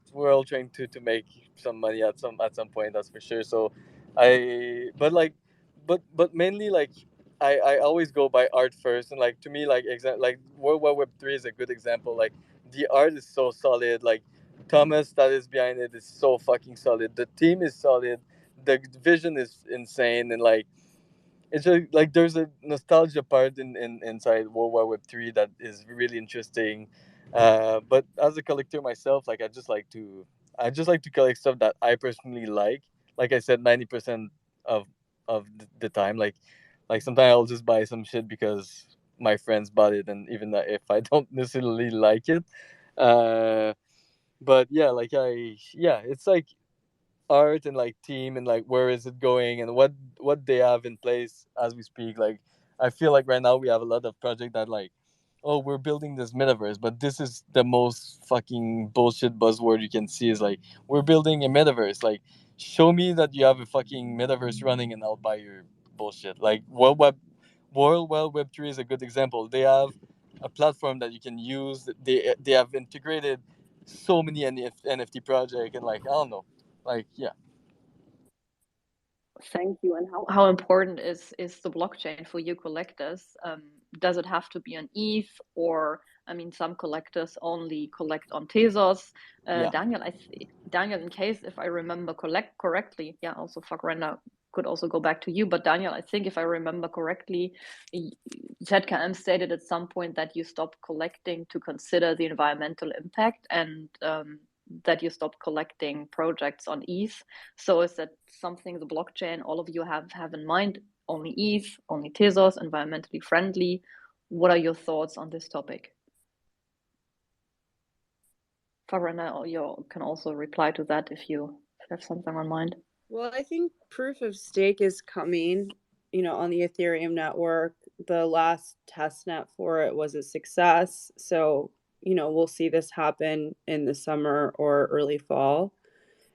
trying to make some money at some point, that's for sure. So I but like but mainly like I always go by art first. And like to me, like like World War Web 3 is a good example. Like the art is so solid. Like Thomas that is behind it is so fucking solid. The team is solid. The vision is insane. And like it's just, like there's a nostalgia part inside World War Web 3 that is really interesting. But as a collector myself, like I just like to collect stuff that I personally like. Like I said, 90% of the time, like sometimes I'll just buy some shit because my friends bought it, and even if I don't necessarily like it. Uh, but yeah, it's like art and like team and like where is it going and what they have in place as we speak. Like I feel like right now we have a lot of project that like, oh, we're building this metaverse, but this is the most fucking bullshit buzzword you can see, is like, we're building a metaverse. Like, show me that you have a fucking metaverse running and I'll buy your bullshit. Like World Wide Web 3 is a good example. They have a platform that you can use. They have integrated so many NFT project, and like I don't know, like yeah. Thank you. And how important is the blockchain for you collectors? Does it have to be on ETH, or I mean, some collectors only collect on Tezos? Yeah. Daniel, in case if I remember correctly, yeah. Also, fuck, Renda could also go back to you. But Daniel, I think if I remember correctly, ZKM stated at some point that you stopped collecting to consider the environmental impact, and that you stopped collecting projects on ETH. So is that something the blockchain all of you have in mind? Only ETH, only Tezos, environmentally friendly? What are your thoughts on this topic? Farana, you can also reply to that if you have something on mind. Well, I think proof of stake is coming, on the Ethereum network. The last test net for it was a success. So, we'll see this happen in the summer or early fall.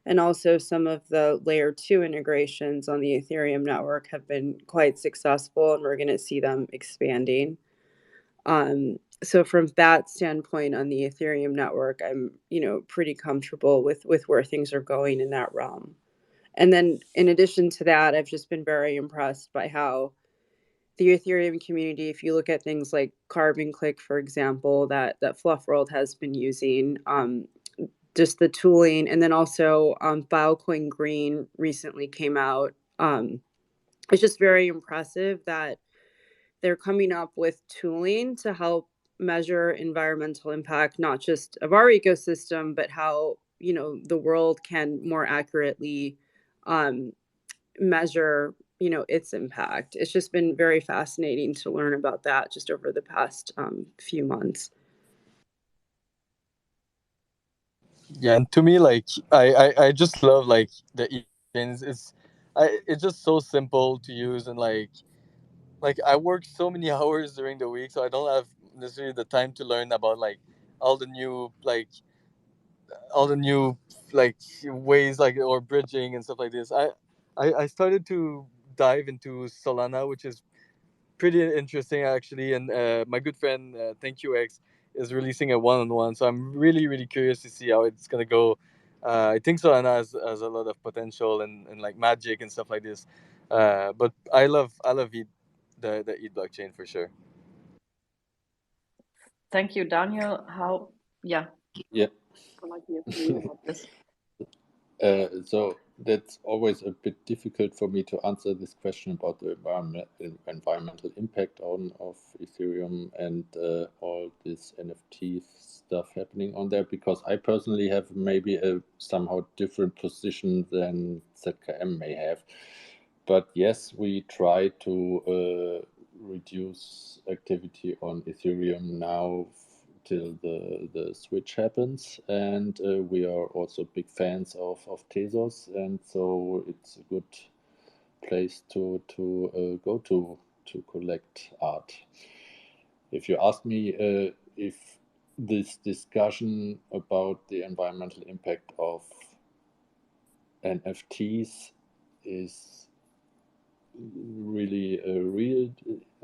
And also, some of the layer 2 integrations on the Ethereum network have been quite successful, and we're going to see them expanding. So from that standpoint on the Ethereum network, I'm, pretty comfortable with where things are going in that realm. And then in addition to that, I've just been very impressed by how the Ethereum community, if you look at things like Carbon Click, for example, that Fluff World has been using, just the tooling, and then also Filecoin Green recently came out. It's just very impressive that they're coming up with tooling to help measure environmental impact, not just of our ecosystem, but how the world can more accurately measure its impact. It's just been very fascinating to learn about that just over the past few months. Yeah, and to me, like I just love like the events. It's just so simple to use, and like I work so many hours during the week, so I don't have necessarily the time to learn about like all the new like all the new like ways like or bridging and stuff like this. I started to dive into Solana, which is pretty interesting actually, and my good friend Thank You X is releasing a one-on-one, so I'm really curious to see how it's gonna go. I think Solana has a lot of potential and like magic and stuff like this, but I love ETH, the ETH blockchain for sure. Thank you, Daniel. Yeah, Yeah. how like your view about this? So that's always a bit difficult for me to answer this question about the environmental impact of Ethereum and all this NFT stuff happening on there, because I personally have maybe a somehow different position than ZKM may have. But yes, we try to reduce activity on Ethereum now till the switch happens, and we are also big fans of Tezos, and so it's a good place to go to collect art. If you ask me if this discussion about the environmental impact of NFTs is really real,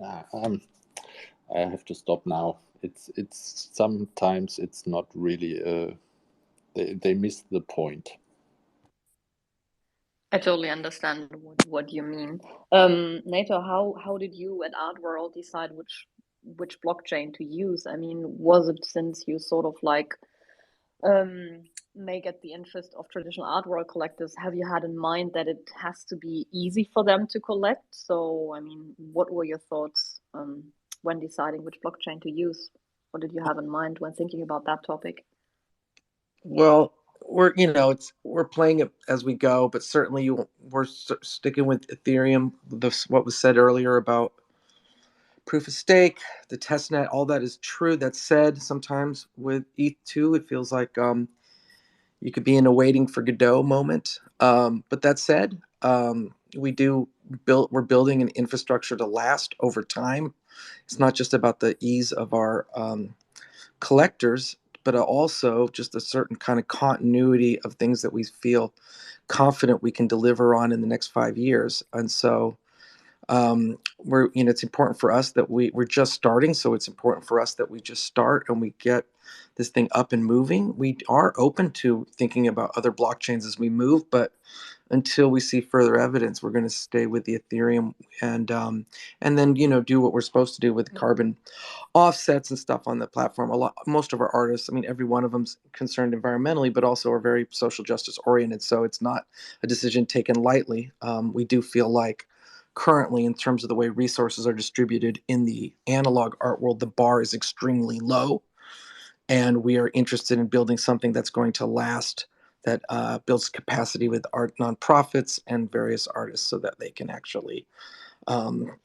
I have to stop now. It's sometimes it's not really. They miss the point. I totally understand what you mean. Nato, how did you at Art World decide which blockchain to use? I mean, was it since you sort of like may get the interest of traditional art world collectors, have you had in mind that it has to be easy for them to collect? So, I mean, what were your thoughts when deciding which blockchain to use? What did you have in mind when thinking about that topic? Well, we're playing it as we go, but certainly we're sticking with Ethereum. What was said earlier about proof of stake, the testnet, all that is true. That said, sometimes with ETH2, it feels like you could be in a waiting for Godot moment. But that said, we're building an infrastructure to last over time. It's not just about the ease of our collectors, but also just a certain kind of continuity of things that we feel confident we can deliver on in the next 5 years. And so it's important for us that we're just starting. So it's important for us that we just start and we get this thing up and moving. We are open to thinking about other blockchains as we move, but until we see further evidence, we're going to stay with the Ethereum and then do what we're supposed to do with carbon offsets and stuff on the platform. Most of our artists, I mean, every one of them's concerned environmentally, but also are very social justice oriented. So it's not a decision taken lightly. We do feel like currently, in terms of the way resources are distributed in the analog art world, the bar is extremely low, and we are interested in building something that's going to last, that builds capacity with art nonprofits and various artists so that they can actually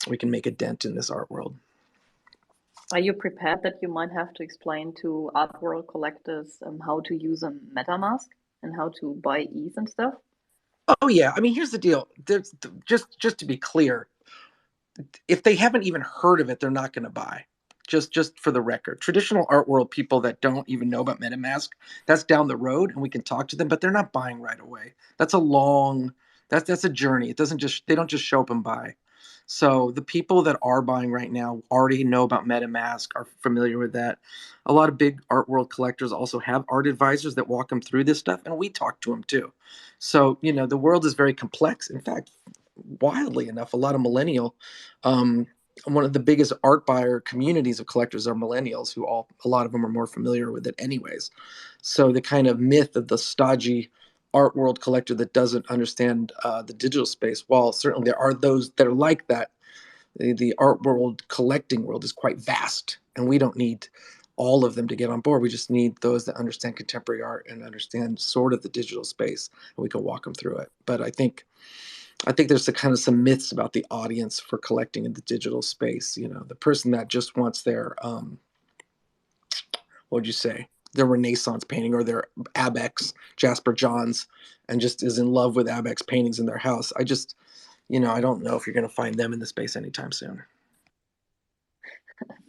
we can make a dent in this art world. Are you prepared that you might have to explain to art world collectors how to use a MetaMask and how to buy ETH and stuff? Oh yeah, I mean, here's the deal. There's just to be clear, if they haven't even heard of it, they're not going to buy. Just for the record, traditional art world people that don't even know about MetaMask, that's down the road, and we can talk to them, but they're not buying right away. That's a long, that's a journey. It doesn't just they don't just show up and buy. So the people that are buying right now already know about MetaMask, are familiar with that. A lot of big art world collectors also have art advisors that walk them through this stuff, and we talk to them too. So the world is very complex. In fact, wildly enough, a lot of millennial, one of the biggest art buyer communities of collectors are millennials, who a lot of them are more familiar with it anyways. So the kind of myth of the stodgy art world collector that doesn't understand the digital space, while certainly there are those that are like that, the art world collecting world is quite vast, and we don't need all of them to get on board. We just need those that understand contemporary art and understand sort of the digital space, and we can walk them through it. But I think there's some myths about the audience for collecting in the digital space. The person that just wants their what would you say, their Renaissance painting or their Abex Jasper Johns, and just is in love with Abex paintings in their house. I don't know if you're going to find them in the space anytime soon.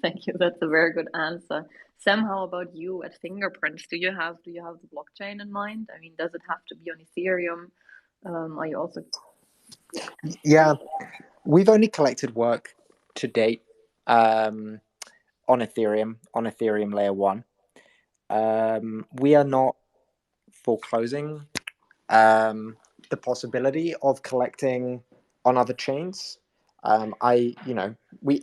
Thank you. That's a very good answer. Sam, how about you at Fingerprints? Do you have the blockchain in mind? I mean, does it have to be on Ethereum? Are you also? Yeah, we've only collected work to date on Ethereum layer 1. We are not foreclosing the possibility of collecting on other chains.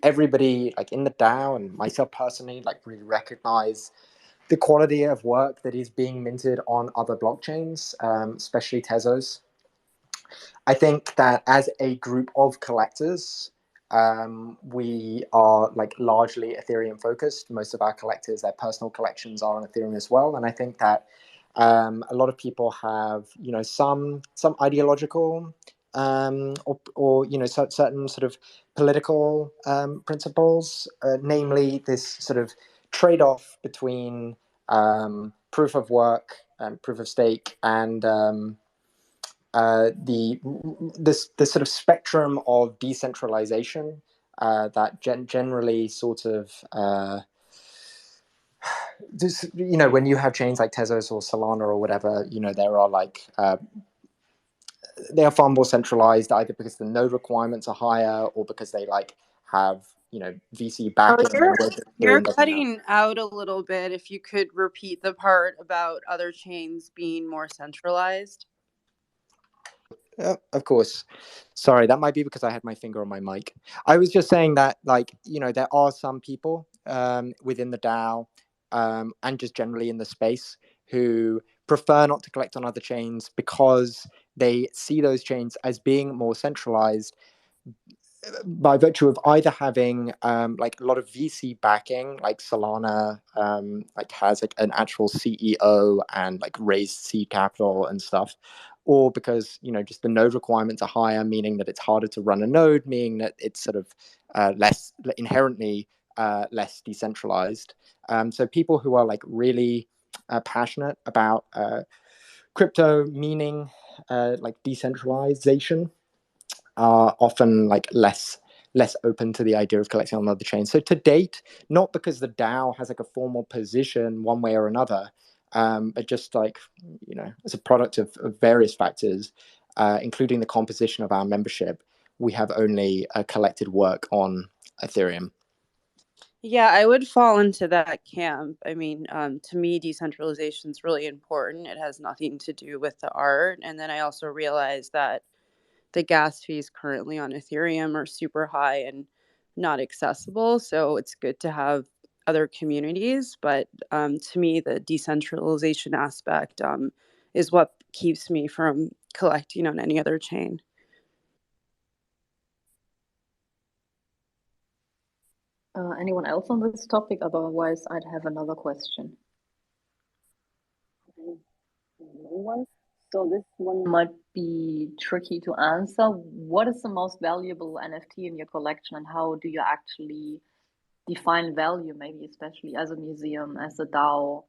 Everybody like in the DAO and myself personally really recognize the quality of work that is being minted on other blockchains, especially Tezos. I think that as a group of collectors, we are largely Ethereum focused. Most of our collectors, their personal collections are on Ethereum as well, and I think that a lot of people have some ideological or certain sort of political principles, namely this sort of trade-off between proof of work, proof of stake, and the sort of spectrum of decentralization that generally sort of when you have chains like Tezos or Solana or whatever, there are they are far more centralized, either because the node requirements are higher or because they have VC backing. You're cutting out a little bit. If you could repeat the part about other chains being more centralized. Of course. Sorry, that might be because I had my finger on my mic. I was just saying that, there are some people within the DAO and just generally in the space who prefer not to collect on other chains because they see those chains as being more centralized by virtue of either having a lot of VC backing, like Solana has an actual CEO and raised seed capital and stuff, or because just the node requirements are higher, meaning that it's harder to run a node, meaning that it's sort of less inherently less decentralized. So people who are really passionate about crypto, meaning decentralization, are often less open to the idea of collecting on other chains. So to date, not because the DAO has a formal position one way or another, but just as a product of various factors, including the composition of our membership, we have only collected work on Ethereum. Yeah, I would fall into that camp. I mean, to me, decentralization is really important. It has nothing to do with the art. And then I also realized that the gas fees currently on Ethereum are super high and not accessible. So it's good to have other communities. But to me, the decentralization aspect is what keeps me from collecting on any other chain. Anyone else on this topic? Otherwise, I'd have another question. No one. So this one might be tricky to answer. What is the most valuable NFT in your collection, and how do you actually define value, maybe especially as a museum, as a DAO?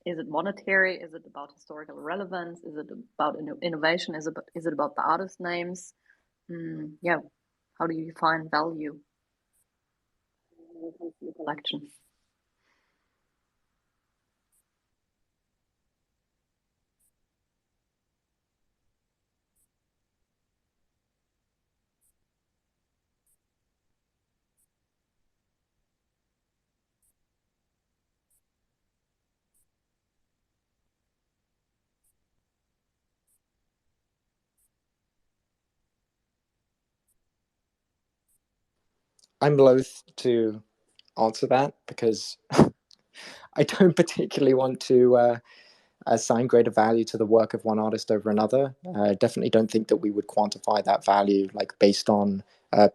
Is it monetary? Is it about historical relevance? Is it about innovation? Is it about the artist names? Yeah, how do you define value when it comes to your collection? I'm loath to answer that because I don't particularly want to assign greater value to the work of one artist over another. I definitely don't think that we would quantify that value like based on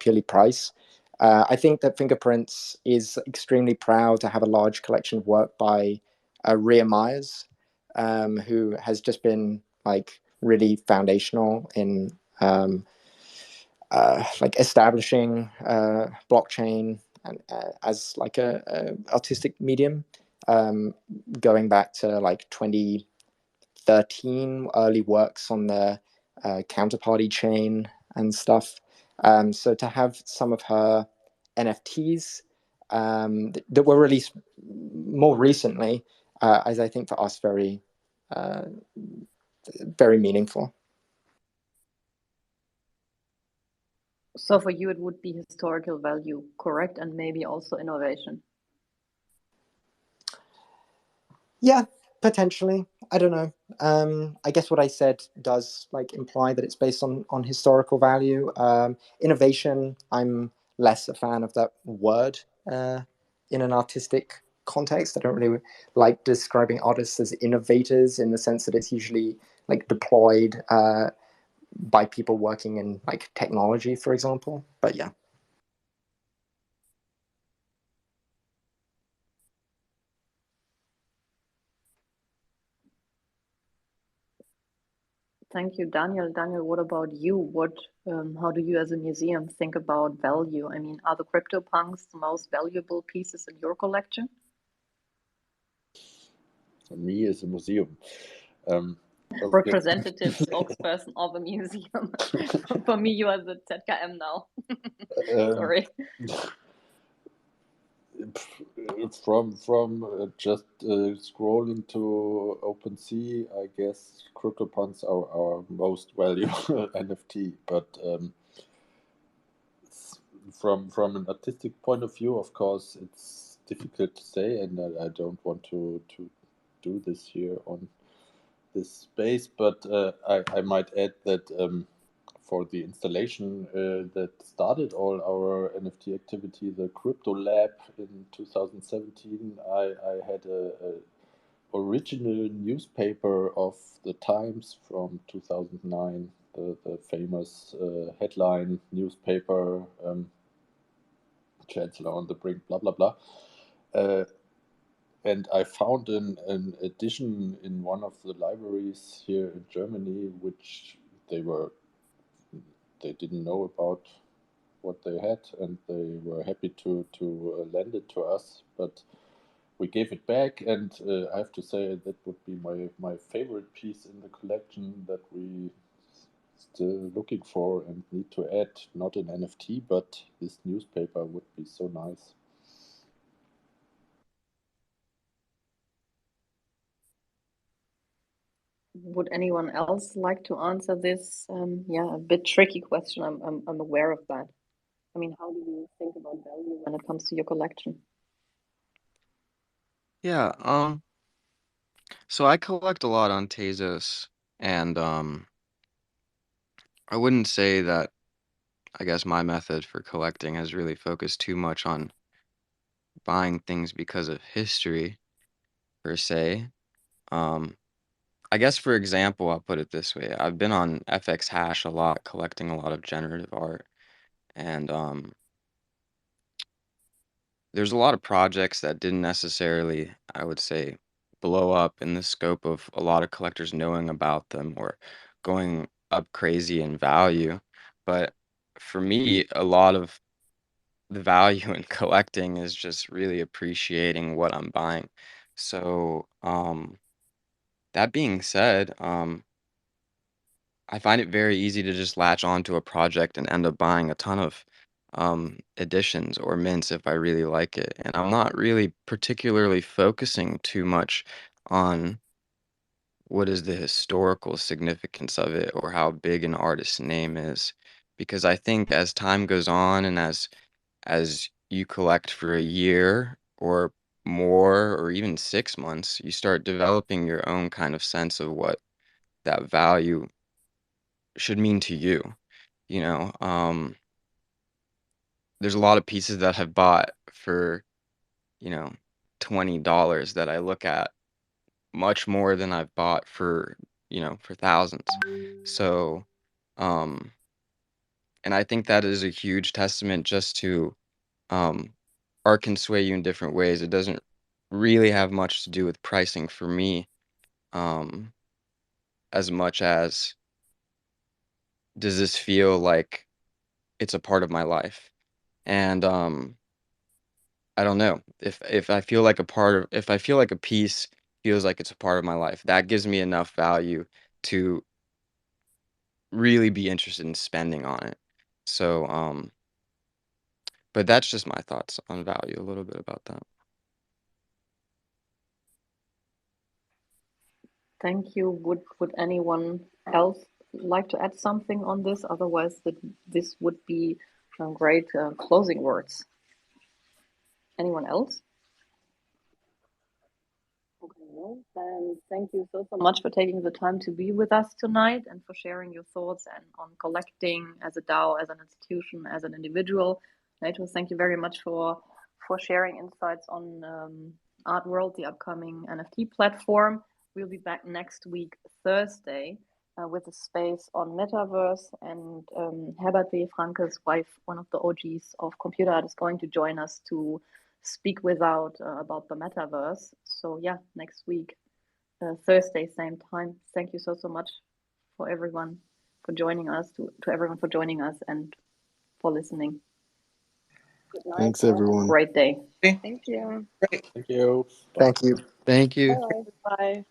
purely price. I think that Fingerprints is extremely proud to have a large collection of work by Rhea Myers, who has just been like really foundational in like establishing blockchain and, as like a artistic medium, going back to like 2013, early works on the counterparty chain and stuff. So to have some of her NFTs that were released more recently is, I think, for us uh, very meaningful. So for you, it would be historical value, correct? And maybe also innovation. Yeah, potentially. I don't know. I guess what I said does like imply that it's based on historical value. Innovation, I'm less a fan of that word in an artistic context. I don't really like describing artists as innovators in the sense that it's usually like deployed by people working in like technology, for example. But yeah. Thank you, Daniel. Daniel, what about you? How do you as a museum think about value? I mean, are the CryptoPunks the most valuable pieces in your collection? Me as a museum. Representative spokesperson of a museum. For me, you are the ZKM now. Sorry. From just scrolling to OpenSea, I guess CryptoPunks are our most valuable NFT. But from an artistic point of view, of course, it's difficult to say, and I don't want to do this here on this space. But I might add that for the installation that started all our NFT activity, the Crypto Lab in 2017, I had a original newspaper of the Times from 2009, the famous headline newspaper, Chancellor on the Brink, blah, blah, blah. And I found an edition in one of the libraries here in Germany, which they didn't know about what they had, and they were happy to lend it to us. But we gave it back, and I have to say that would be my favorite piece in the collection that we still looking for and need to add. Not an NFT, but this newspaper would be so nice. Would anyone else like to answer this? Yeah, a bit tricky question. I'm aware of that. I mean, how do you think about value when it comes to your collection? Yeah, so I collect a lot on Tezos, and I wouldn't say that I guess my method for collecting has really focused too much on buying things because of history per se. Um, I guess for example, I'll put it this way. I've been on FX Hash a lot, collecting a lot of generative art, and there's a lot of projects that didn't necessarily, I would say, blow up in the scope of a lot of collectors knowing about them or going up crazy in value. But for me, a lot of the value in collecting is just really appreciating what I'm buying. So, that being said, I find it very easy to just latch onto a project and end up buying a ton of editions or mints if I really like it. And I'm not really particularly focusing too much on what is the historical significance of it or how big an artist's name is. Because I think as time goes on and as you collect for a year or more or even 6 months, you start developing your own kind of sense of what that value should mean to you. You know, there's a lot of pieces that I've bought for, you know, $20 that I look at much more than I've bought for, for thousands. So, um, and I think that is a huge testament just to um, art can sway you in different ways. It doesn't really have much to do with pricing for me, um, as much as does this feel like it's a part of my life? And I don't know if I feel like if I feel like a piece feels like it's a part of my life, that gives me enough value to really be interested in spending on it. So, but that's just my thoughts on value, a little bit about that. Thank you. Would anyone else like to add something on this? Otherwise, this would be great closing words. Anyone else? Okay, well, then thank you so much for taking the time to be with us tonight and for sharing your thoughts and on collecting as a DAO, as an institution, as an individual. Nato, thank you very much for sharing insights on Art World, the upcoming NFT platform. We'll be back next week, Thursday, with a space on Metaverse, and Herbert W. Franke's wife, one of the OGs of computer art, is going to join us to speak without about the metaverse. So yeah, next week, Thursday, same time. Thank you so much for everyone for joining us, to everyone for joining us and for listening. Good night. Thanks, Have a everyone. great day. Thank you. Great. Thank you. Thank you. Thank you. Bye. Bye.